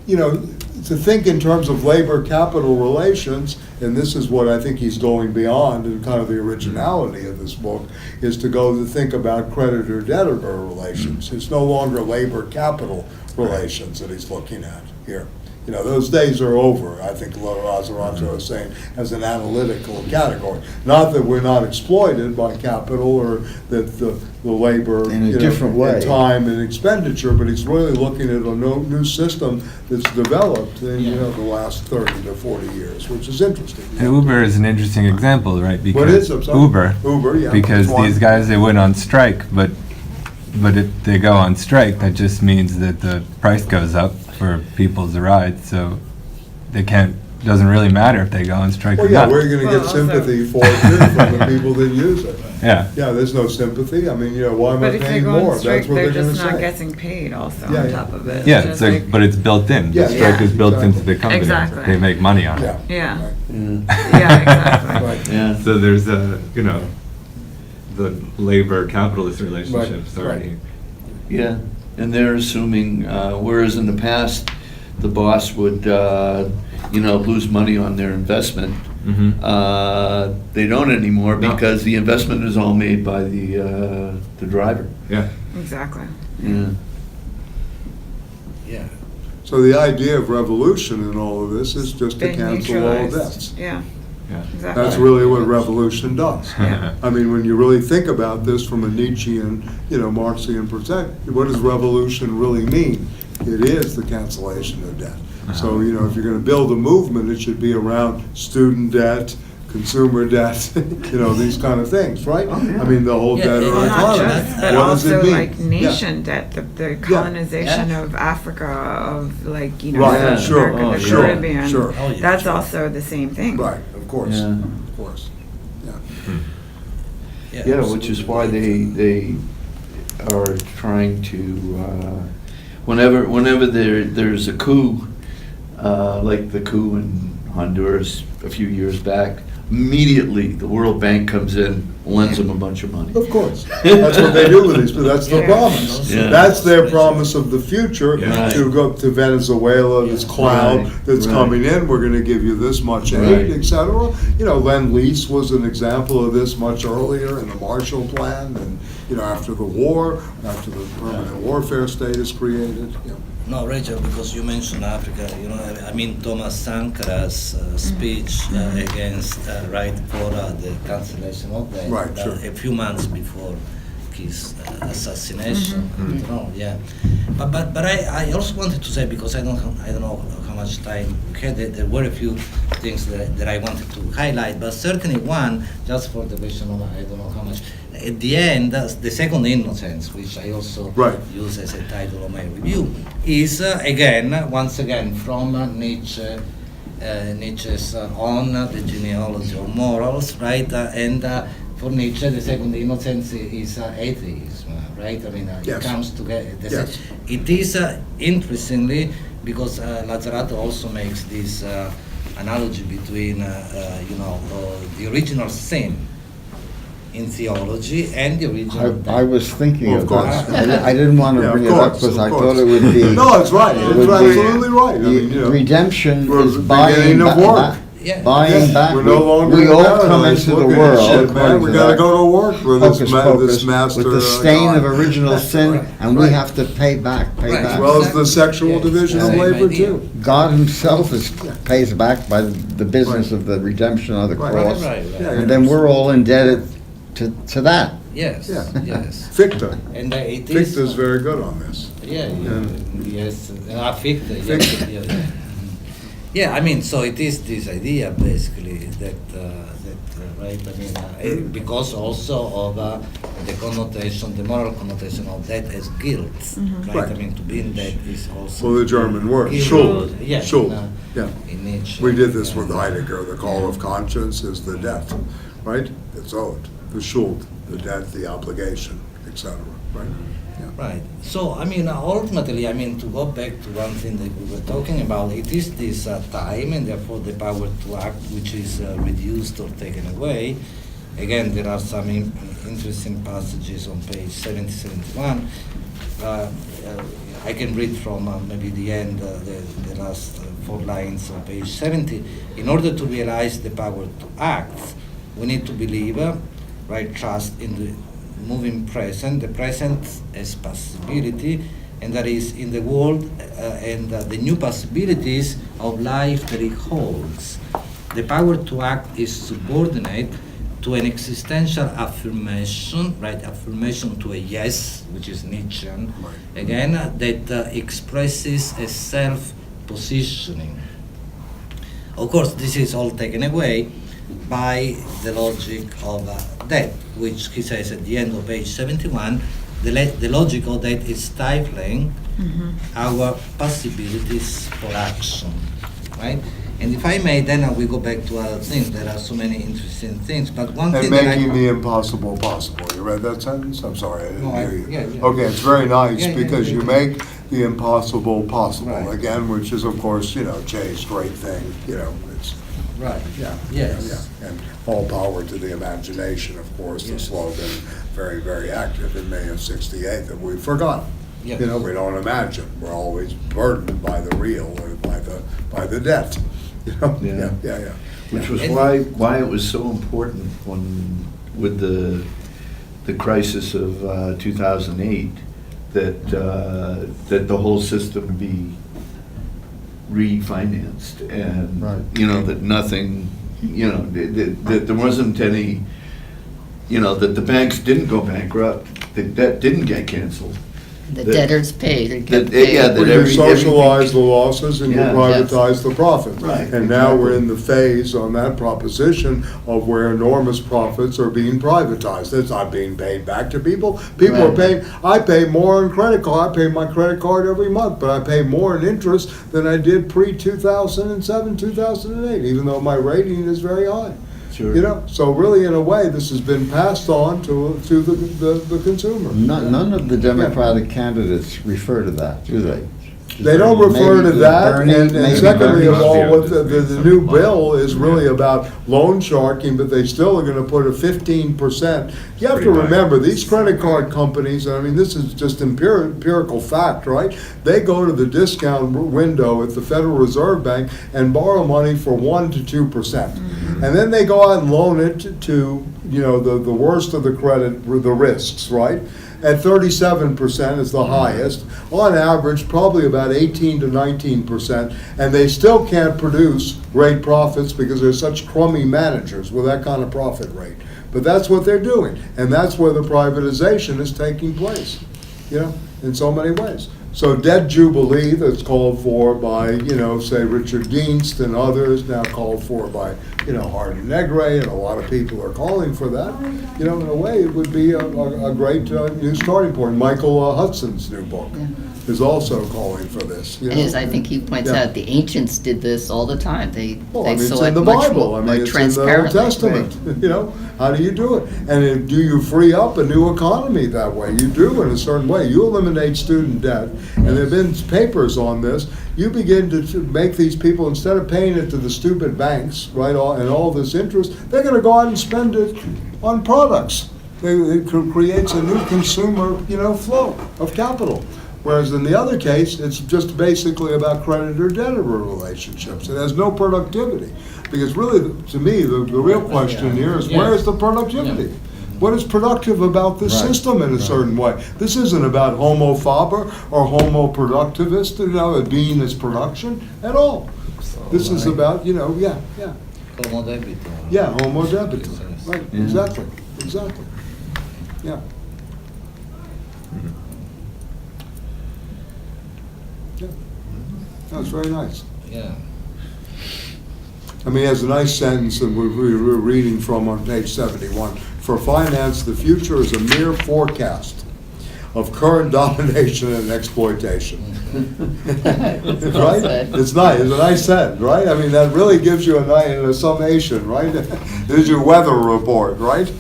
to think in terms of labor capital relations, and this is what I think he's going beyond, and kind of the originality of this book, is to go to think about creditor-debtor relations. It's no longer labor capital relations that he's looking at here. Those days are over, I think Lazzarato is saying, as an analytical category. Not that we're not exploited by capital or that the labor in a different way, and time and expenditure, but he's really looking at a new system that's developed in the last 30 to 40 years, which is interesting. And Uber is an interesting example, right? Because What is, I'm sorry? Uber, yeah. Because that's one. these guys, they went on strike, but if they go on strike, that just means that the price goes up for people's rides, so doesn't really matter if they go on strike or Well, yeah, not. where are you going to get sympathy for it too, from the people that use it? Yeah. Yeah, there's no sympathy. Why am I But if they paying go more? on strike, That's what they're they're going to just not say. getting paid also Yeah, on yeah. top of it. Yeah, It's it's like, but it's built in. The Yeah, strike is built into the exactly. company. Exactly. They make money on it. Yeah. Yeah. Right. Yeah, exactly. Right. Yeah. So there's the labor-capitalist relationships Right, already. Yeah, and they're assuming, whereas in the past, the boss would, lose money on their investment. They don't anymore No. because the investment is all made by the driver. Yeah. Exactly. Yeah. Yeah. So the idea of revolution in all of this is just to Being cancel all neutralized. debts. Yeah, Yeah. exactly. That's really what revolution does. Yeah. When you really think about this from a Nietzschean, Marxian perspective, what does revolution really mean? It is the cancellation of debt. So, if you're going to build a movement, it should be around student debt, consumer debt, these kind of things, right? The whole Yeah, debtor yeah, Well, not economy. just, but What does it also mean? like Yeah. nation debt, the colonization of Africa, of Right, South sure, America, the sure, Caribbean. sure. Oh, yeah, That's sure. also the same thing. Right, of course, Yeah. of course. Yeah. Yeah, which is why they are trying to, whenever there's a coup, like the coup in Honduras a few years back, immediately the World Bank comes in, lends them a bunch of money. Of course. That's what they do with these, but that's their Yeah. promise. Yeah. That's their promise of the future, Yeah. to go to Venezuela, this cloud Right, that's right. coming in, we're gonna give you this much aid, Right. et cetera. Lend-Lease was an example of this much earlier in the Marshall Plan, and, after the war, after the permanent warfare state is created. Yeah. No, Rachel, because you mentioned Africa, Thomas Sankar's speech against for the cancellation of debt, Right, sure. a few months before his assassination. But I also wanted to say, because I don't know how much time we had. There were a few things that I wanted to highlight, but certainly one, just for the question of I don't know how much. At the end, the second innocence, which I also Right. use as a title of my review, is once again from Nietzsche. Nietzsche's on the genealogy of morals, right? For Nietzsche, the second innocence is atheism, right? Yes. It comes together. Yes. It is interestingly because Lazzarato also makes this analogy between, the original sin in theology and the original. I was thinking Well, of of that. course. I didn't want to Yeah, of bring it up course, because of I course. thought it would be. No, it's right, would it's be- absolutely right. Redemption We're is beginning buying of work. Yeah. buying back. We're no longer We in all paradise come into the looking at world. shit, man. according We to gotta that go to work for hocus this pocus, master. with the stain of God. original sin, Right. and we Right. have to pay back. Right. As well as the sexual Yeah, division of same labor idea. too. God Himself pays back by the business Right. of the redemption of the Right. cross, Right. Yeah, and then we're all indebted to that. Yes, Yeah. yes. Ficta. And it is. Ficta's very good on this. Yeah, yes. Ficta, yes. Ficta. Yeah, yeah. Yeah, I mean, so it is this idea basically that, right? I mean, because also of the connotation, the moral connotation of debt as guilt, right? Right. I mean, to be in debt is also. Well, the German word, guilt. Schuld. Yeah, Schuld. in, in Nietzsche. We did this with Heidegger. The call of conscience is the debt, right? It's owed. The Schuld, the debt, the obligation, etc. Right? Yeah. Right. So, I mean, ultimately, I mean, to go back to one thing that we were talking about, it is this time and therefore the power to act which is reduced or taken away. Again, there are some interesting passages on page 70, 71. I can read from maybe the end, the last 4 lines of page 70. In order to realize the power to act, we need to believe, right, trust in the moving present, the present as possibility, and that is in the world and the new possibilities of life that it holds. The power to act is subordinate to an existential affirmation, right? Affirmation to a yes, which is Nietzschean, again, that expresses a self-positioning. Of course, this is all taken away by the logic of debt, which he says at the end of page 71, the logic of debt is stifling our possibilities for action, right? And if I may, then we go back to other things. There are so many interesting things, but one And thing that making the impossible possible. You read that sentence? I'm sorry, I didn't No, hear you. yeah. Okay, it's very nice Yeah, because you make the impossible possible Right. again, which is of course, Che's great thing, it's, right. yeah. Yes. Yeah. And all power to the imagination, of course, the Yes. slogan, very, very active in May of '68 that we've forgotten. Yes. We don't imagine. We're always burdened by the real or by the debt. Yeah. Yeah. Which was And- why it was so important when, with the crisis of 2008, that the whole system be refinanced and, Right. that nothing, that there wasn't any, that the banks didn't go bankrupt, the debt didn't get canceled. The That- debtors paid or that- kept paid. yeah, that Well, you every- socialize the losses and you Yeah. privatize the profits. Right, And now we're exactly. in the phase on that proposition of where enormous profits are being privatized. It's not being paid back to people. People are Right. paying, I pay more in credit card, I pay my credit card every month, but I pay more in interest than I did pre-2007, 2008, even though my rating is very high. Sure. So really, in a way, this has been passed on to the consumer. None of the Democratic candidates refer to that, do they? They don't refer to Maybe that, Bernie- and maybe secondly of Bernie. all, what the new bill is really about loan sharking, but they still are gonna put a 15%. You have to Pretty high. remember, these credit card companies, I mean, this is just empirical fact, right? They go to the discount window at the Federal Reserve Bank and borrow money for 1 to 2%. And then they go out and loan it to, the worst of the credit, the risks, right? At 37% is the highest, on average, probably about 18 to 19%, and they still can't produce great profits because they're such crummy managers with that kind of profit rate. But that's what they're doing, and that's where the privatization is taking place, in so many ways. So debt jubilee that's called for by, say Richard Dienst and others, now called for by, Hardy Negre, and a lot of people are calling for that. In a way, it would be a great new starting point. Michael Hudson's new book is also calling for this. And as I think he points Yeah. out, the ancients did this all the time. They It's saw in it the much Bible. more I mean, it's in the Old transparently. Testament. How do you do it? And do you free up a new economy that way? You do in a certain way. You eliminate student debt, and there have been papers on this. You begin to make these people, instead of paying it to the stupid banks, right, and all this interest, they're going to go out and spend it on products. It creates a new consumer, flow of capital. Whereas in the other case, it's just basically about creditor-debtor relationships. It has no productivity. Because really, to me, the real question here is, where is the productivity? What is productive about this Right, system in a certain way? This isn't about homo faber or homo productivist, it being as production at all. This is about, Homo debitor. homo debitor. Right, Yeah. exactly. Yeah. Yeah. That's very nice. Yeah. I mean, he has a nice sentence that we were reading from on page 71. For finance, the future is a mere forecast of current domination and exploitation. Right? It's nice. It's a nice sentence, right? I mean, that really gives you a summation, right? This is your weather report, right?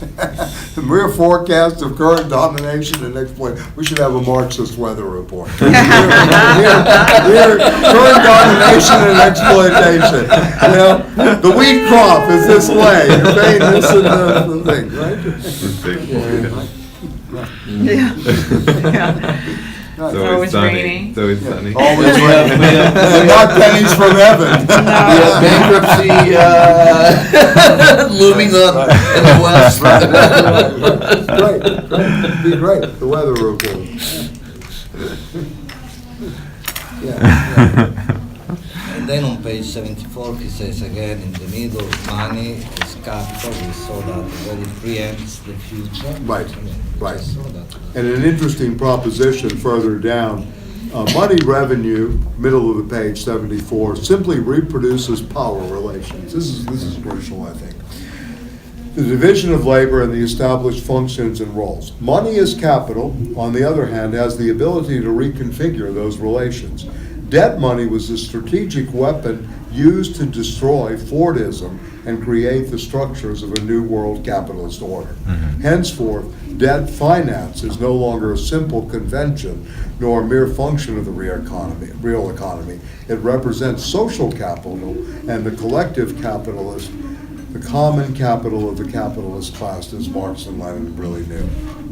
A mere forecast of current domination and exploitation. We should have a Marxist weather report. Mere current domination and exploitation. You know, the wheat crop is this way. You're paying this and the thing, right? Yeah. Yeah. It's always always sunny. raining. It's always sunny. Always We have- we have- not pennies from heaven. We have bankruptcy looming on in the west. Great, it'd be great, the weather report. Yeah. And then on page 74, he says again, in the middle, money is capital. We saw that already preempts the future. Right, I mean, we right. just saw that. And an interesting proposition further down, money revenue, middle of the page, 74, simply reproduces power relations. This is crucial, I think. The division of labor and the established functions and roles. Money as capital, on the other hand, has the ability to reconfigure those relations. Debt money was a strategic weapon used to destroy Fordism and create the structures of a new world capitalist order. Henceforth, debt finance is no longer a simple convention nor a mere function of the real economy. It represents social capital and the collective capitalist, the common capital of the capitalist class, as Marx and Lenin really knew.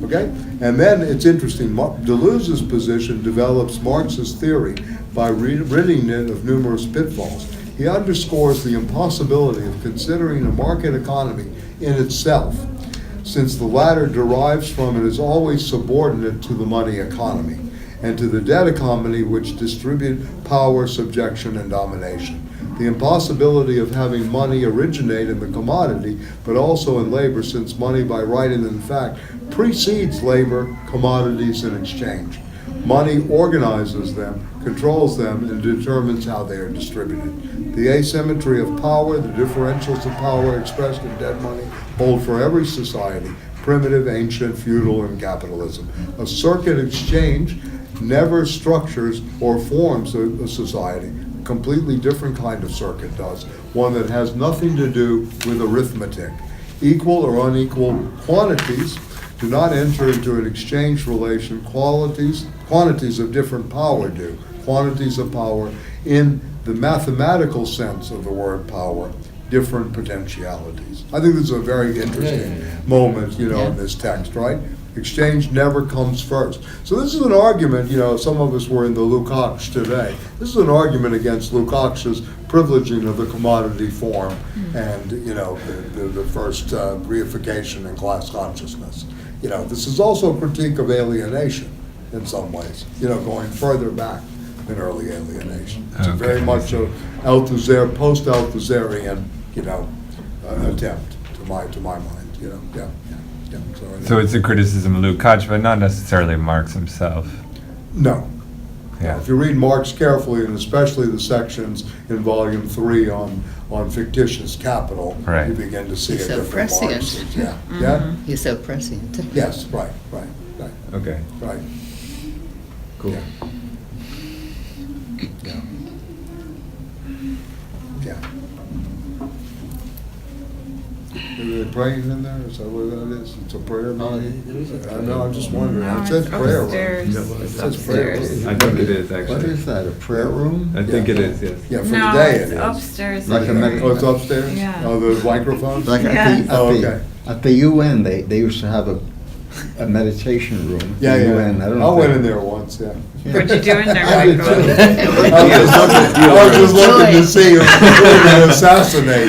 Okay? And then it's interesting, Deleuze's position develops Marx's theory by ridding it of numerous pitfalls. He underscores the impossibility of considering a market economy in itself, since the latter derives from and is always subordinate to the money economy, and to the debt economy which distribute power, subjection, and domination. The impossibility of having money originate in the commodity, but also in labor, since money by right and in fact precedes labor, commodities, and exchange. Money organizes them, controls them, and determines how they are distributed. The asymmetry of power, the differentials of power expressed in dead money, hold for every society, primitive, ancient, feudal, and capitalism. A circuit exchange never structures or forms a society. A completely different kind of circuit does, one that has nothing to do with arithmetic. Equal or unequal quantities do not enter into an exchange relation. Quantities of different power do. Quantities of power in the mathematical sense of the word power, different potentialities. I think this is a very interesting moment, in this text, right? Exchange never comes first. So this is an argument, some of us were in the Lukács today. This is an argument against Lukács's privileging of the commodity form and, the first reification in class consciousness. This is also a critique of alienation in some ways, going further back than early alienation. It's very much a Althusser, post-Althusserian, attempt to my mind, yeah. So it's a criticism of Lukács, but not necessarily Marx himself. No. Yeah. If you read Marx carefully, and especially the sections in Volume 3 on fictitious capital, Right. you begin to see He's a so different Marx. prescient. Yeah. Yeah? He's so prescient. Yes, right. Okay. Right. Cool. Yeah. Yeah. Is there praying in there? Is that what that is? It's a prayer meeting? there is a I know, I'm just wondering. No, It says it's prayer room. upstairs. It It's says prayer upstairs. room. I think it is, What actually. is that, a prayer room? I think it is, yes. Yeah, for No, the day it it's is. upstairs. Like a here. Oh, it's upstairs? Yeah. Oh, the microphones? Like Yeah. Oh, okay. at the UN, they used to have a meditation room. at the Yeah. UN. I don't know I if went they- in there once, yeah. What'd you do in there, I did Michael? too. I was just looking to see if we were going to assassinate.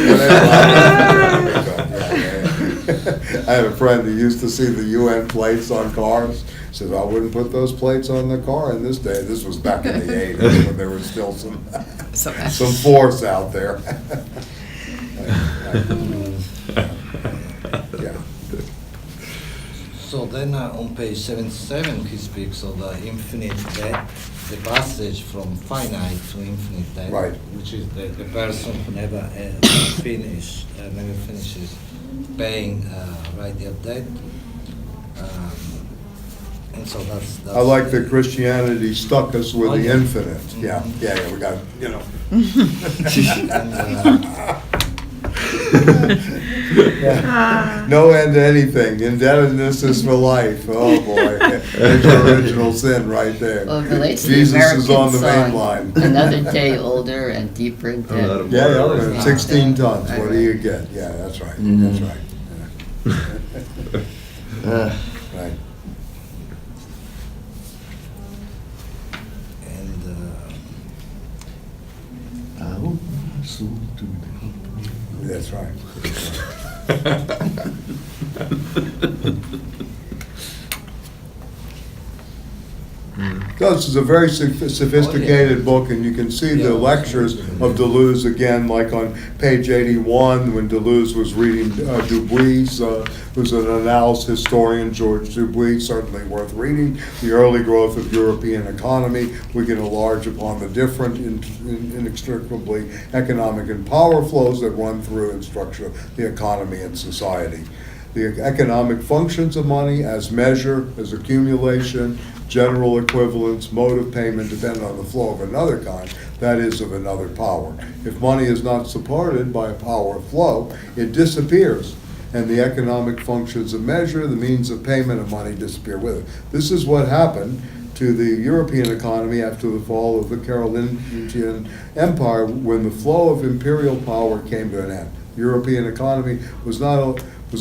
I had a friend who used to see the UN plates on cars. He said, I wouldn't put those plates on the car in this day. This was back in the 80s when there was still some force out there. Yeah. So then on page 77 he speaks of infinite debt, the passage from finite to infinite debt, Right. which is the person who never finishes paying their debt. And so that's I like that Christianity stuck us with Oh, the yeah. infinite. Yeah, we got, no end to anything. Indebtedness is for life. Oh, boy. There's your original sin right there. Well, it relates to the Jesus American is on the main song, line. Another day older and deeper in debt. Yeah, 16 tons. What do Right. you get? Yeah, that's right. That's right. Yeah. Right. and That's right. This is a very sophisticated book, and you can see the Yeah. lectures of Deleuze again, like on page 81, when Deleuze was reading Dubuis, who's an analysis historian, George Dubuis, certainly worth reading. The early growth of European economy, we can enlarge upon the different, inextricably economic and power flows that run through and structure the economy and society. The economic functions of money as measure, as accumulation, general equivalence, mode of payment depend on the flow of another kind, that is of another power. If money is not supported by a power flow, it disappears, and the economic functions of measure, the means of payment of money disappear with it. This is what happened to the European economy after the fall of the Carolingian Empire, when the flow of imperial power came to an end. The European economy was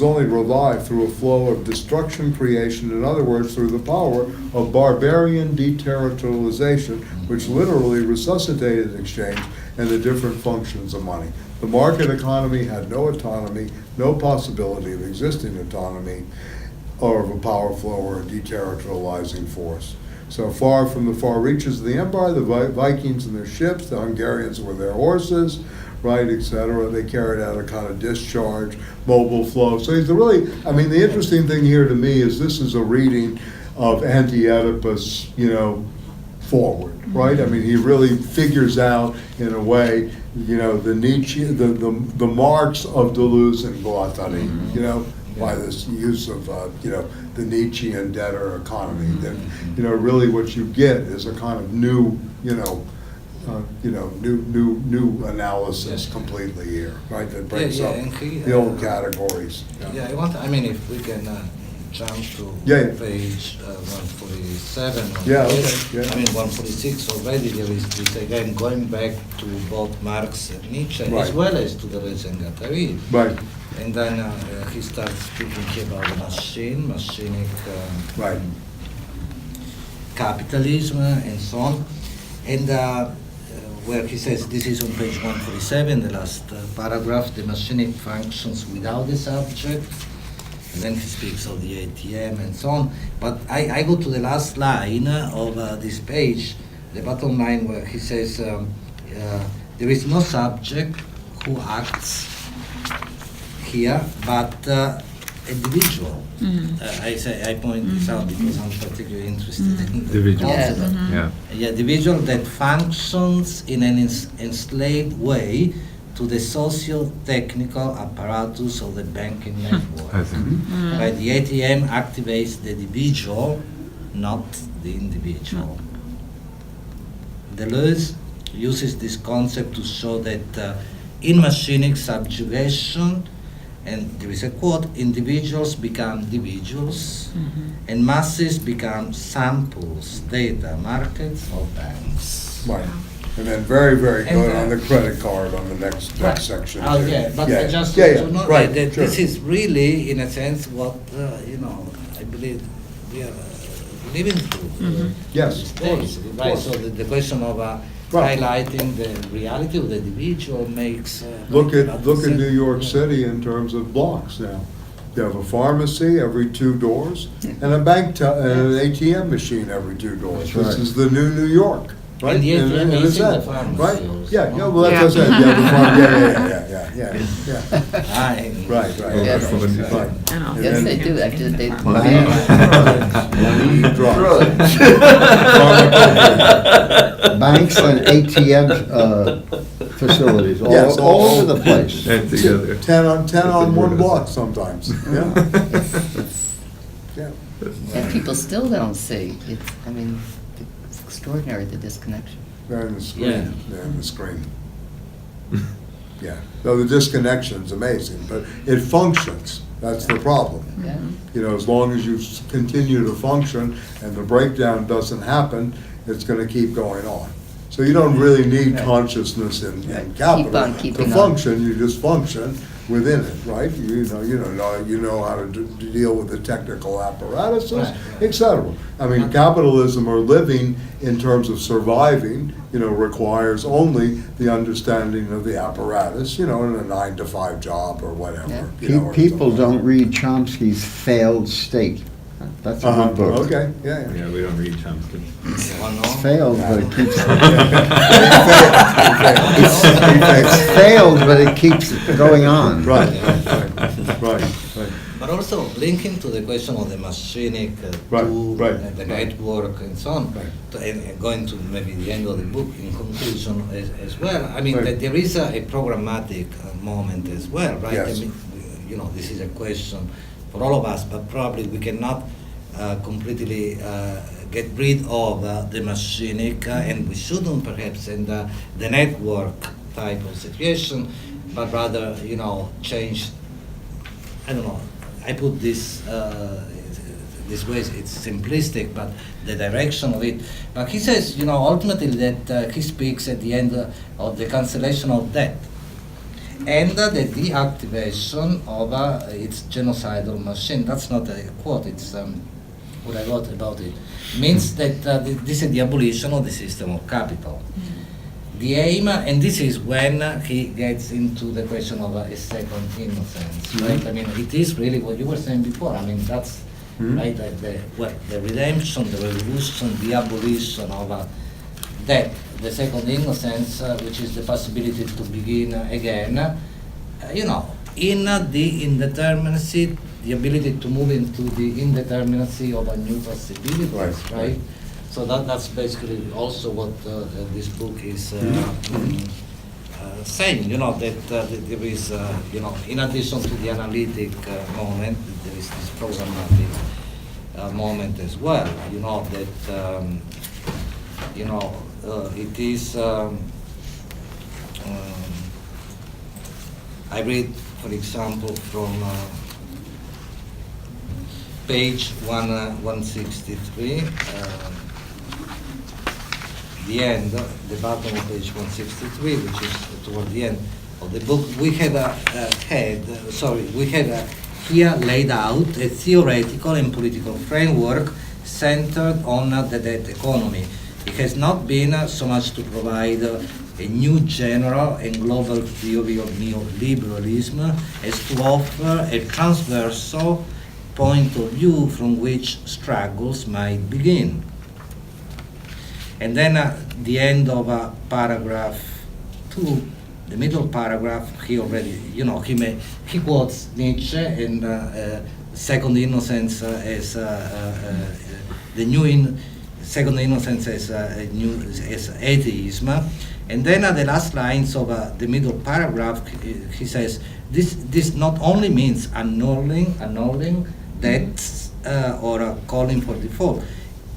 only revived through a flow of destruction, creation, in other words, through the power of barbarian deterritorialization, which literally resuscitated exchange and the different functions of money. The market economy had no autonomy, no possibility of existing autonomy, or of a power flow or a deterritorializing force. So far from the far reaches of the empire, the Vikings and their ships, the Hungarians with their horses, right, et cetera. They carried out a kind of discharge, mobile flow. So it's really, I mean, the interesting thing here to me is this is a reading of Anti-Oedipus, forward, right? I mean, he really figures out, in a way, the Nietzsche, the Marx of Deleuze and Guattari, by this use of, the Nietzschean debtor economy. That, really what you get is a kind of new, new analysis completely here, right? That breaks up and the old categories. I mean, if we can jump to page 147. Okay. I mean, 146 already. There is this again going back to both Marx and Nietzsche, as well as to Deleuze and Guattari. Right. And then he starts speaking about the machinic capitalism and so on. And where he says, this is on page 147, the last paragraph, the machinic functions without the subject. And then he speaks of the ATM and so on. But I go to the last line of this page, the bottom line, where he says, there is no subject who acts here, but individual. I point this out because I'm particularly interested in the Individual. concept. Individual that functions in an enslaved way to the socio-technical apparatus of the banking network. Right, the ATM activates the individual, not the individual. Deleuze uses this concept to show that in machinic subjugation, and there is a quote, individuals become individuals, and masses become samples, data, markets, or banks. Right. And then very, very good on the credit card on the next section. Oh, yeah, but I just to know that this is really, in a sense, what, I believe we are living through. Yes, these days, right? So the question of highlighting the reality of the individual makes... Look at New York City in terms of blocks now. You have a pharmacy every 2 doors and a bank and an ATM machine every 2 doors. This is the new New York. right? In the end, In a it's in the sense, pharmacy right? also. Yeah, well, that's what I said, yeah, the farm, yeah. Right, right. Yes. Right. And also Yes, they in do. the Actually, they- pharmacy. Money, drugs. Banks and ATM facilities, Yes, all over the place. And together. 10 on That's one a block sometimes, yeah. Yeah. And people still don't see. It's, I mean, it's extraordinary, the disconnection. They're in the screen, Yeah. they're in the screen. Yeah, no, the disconnection's amazing, but it functions, that's the problem. Yeah. You know, as long as you continue to function and the breakdown doesn't happen, it's gonna keep going on. So you don't really need consciousness in capital on to keeping on. function, you just function within it, right? You know how to deal with the technical apparatuses, Right, right. et cetera. I mean, capitalism or living in terms of surviving, requires only the understanding of the apparatus, in a 9-to-5 job or whatever. or People something. don't read Chomsky's Failed State. That's a Uh-huh, good book. okay, yeah. Yeah, we don't read Chomsky. One It's more? failed, but it keeps, It's it's failed, but it keeps going on. Right, right. But also linking to the question of the machinic Right, tool, right, and the right. network and so on, Right. and going to maybe the end of the book in conclusion as well. I mean, Right. that there is a programmatic moment as well, right? Yes. I mean, this is a question for all of us, but probably we cannot completely get rid of the machinic, and we shouldn't perhaps in the network type of situation, but rather, change, I don't know, I put this way, it's simplistic, but the direction of it. But he says, ultimately that he speaks at the end of the cancellation of debt and the deactivation of its genocidal machine. That's not a quote, it's what I wrote about it. Means that this is the abolition of the system of capital. The aim, and this is when he gets into the question of a second innocence, right? I mean, it is really what you were saying before. I mean, that's right, the redemption, the revolution, the abolition of debt, the second innocence, which is the possibility to begin again, in the indeterminacy, the ability to move into the indeterminacy of a new possibilities, right? So that's basically also what this book is saying, that there is, in addition to the analytic moment, there is this programmatic moment as well, that, it is, I read, for example, from page 163, the end, the bottom of page 163, which is toward the end of the book, we have here laid out a theoretical and political framework centered on the debt economy. It has not been so much to provide a new general and global theory of neoliberalism as to offer a transversal point of view from which struggles might begin. And then at the end of paragraph 2, the middle paragraph, he already, he quotes Nietzsche and second innocence as the new second innocence as as atheism. And then at the last lines of the middle paragraph, he says, this not only means annulling debts or calling for default,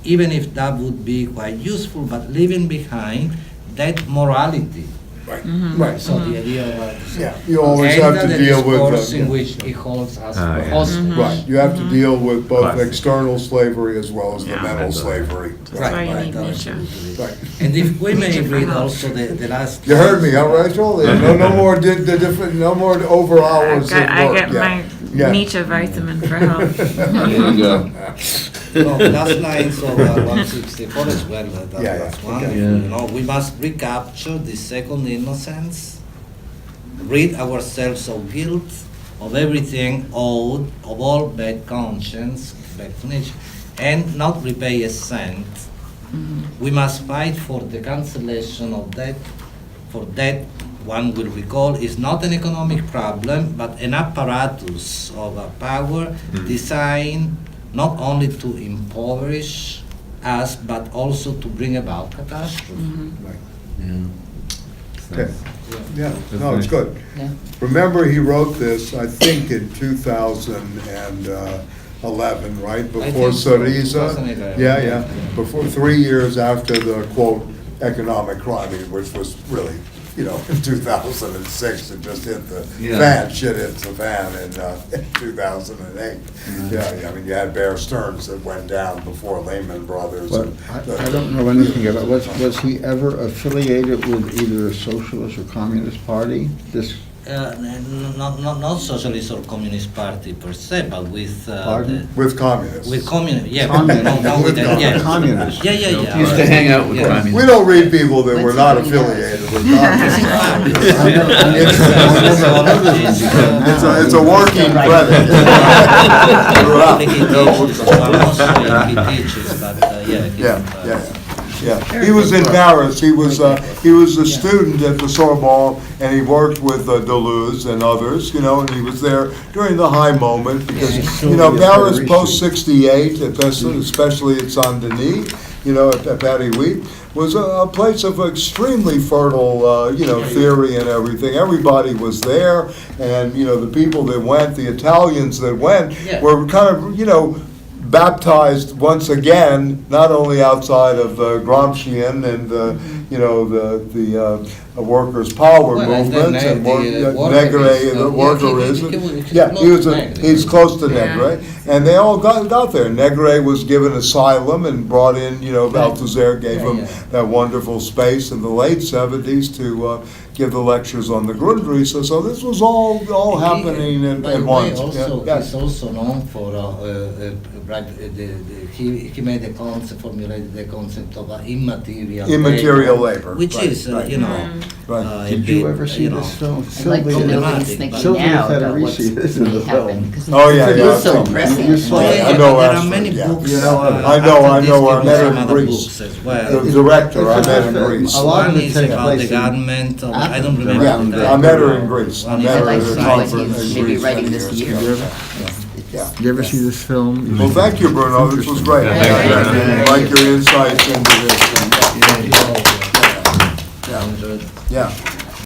even if that would be quite useful, but leaving behind that morality. Right, right. So the idea of You always and have to the deal discourse with, in which he holds us Ah, for yeah. hostage. right, you have to deal with both Classic. external slavery as well as the Yeah, mental mental. slavery. That's why you Right, need right. Nietzsche. Right. And if we may Nietzsche for read help. also the last. You heard me, huh, Rachel? No more no more over hours of work. I get Yeah. my Yeah. Nietzsche vitamin for help. There you go. No, last lines of 164 as well, that Yeah, last yeah, one. okay. We must recapture the second innocence, rid ourselves of guilt, of everything owed, of all bad conscience, back to Nietzsche, and not repay a cent We must fight for the cancellation of debt. For that, one will recall, is not an economic problem, but an apparatus of power designed not only to impoverish us, but also to bring about catastrophe. Okay. Yeah, no, it's good. Yeah. Remember, he wrote this, I think, in 2011, right? Before think so, Syriza. 2011. Yeah, before, 3 years after the, quote, economic crisis, which was really, in 2006, it just hit the fan, shit hit the fan in 2008. Yeah, I mean, you had Bear Stearns that went down before Lehman Brothers. But and I don't know anything about, was he ever affiliated with either a socialist or communist party? This, Not socialist or communist party per se, but with Pardon? With communists. with communist, yeah, Communist. no, with the, yeah. Communist. Yeah. Used to hang out with Yeah. communists. We don't read people that were not affiliated with communists. It's a working credit. He teaches, but Yeah. He was in Paris. He was a student at the Sorbonne, and he worked with Deleuze and others, and he was there during the high moment because, Paris post '68, especially at Saint Denis, at Paris, was a place of extremely fertile, theory and everything. Everybody was there, and the people that went, the Italians that went, were kind of, baptized once again, not only outside of the Gramscian and the workers' power movements and workerism. Yeah, he's close to Negre, and they all got there. Negre was given asylum and brought in, Balthazar gave him that wonderful space in the late '70s to give the lectures on the Grundrisse. So this was all happening at once. He's also known for he made the concept, formulated the concept of Immaterial labor, which right, is right. did you ever see this film? I'd like to know what he's thinking now about what's This in going the to happen. film. Because Oh, yeah, it's yeah. so pressing. You saw I it. know, there are Ashford, many yeah. books. I After this, know. I there met were in some other Greece. books as well. The director, I met in Greece. A lot of One it is takes about place the in government of, I don't Athens, remember. around the there. I met her in Greece. I One met is her I'd like at to a know what conference he's in maybe Greece writing many this years year. ago. Yeah. Did you ever see this film? Well, thank you, Bruno. This was great. Yeah, I like your insights into this. Yeah. Yeah.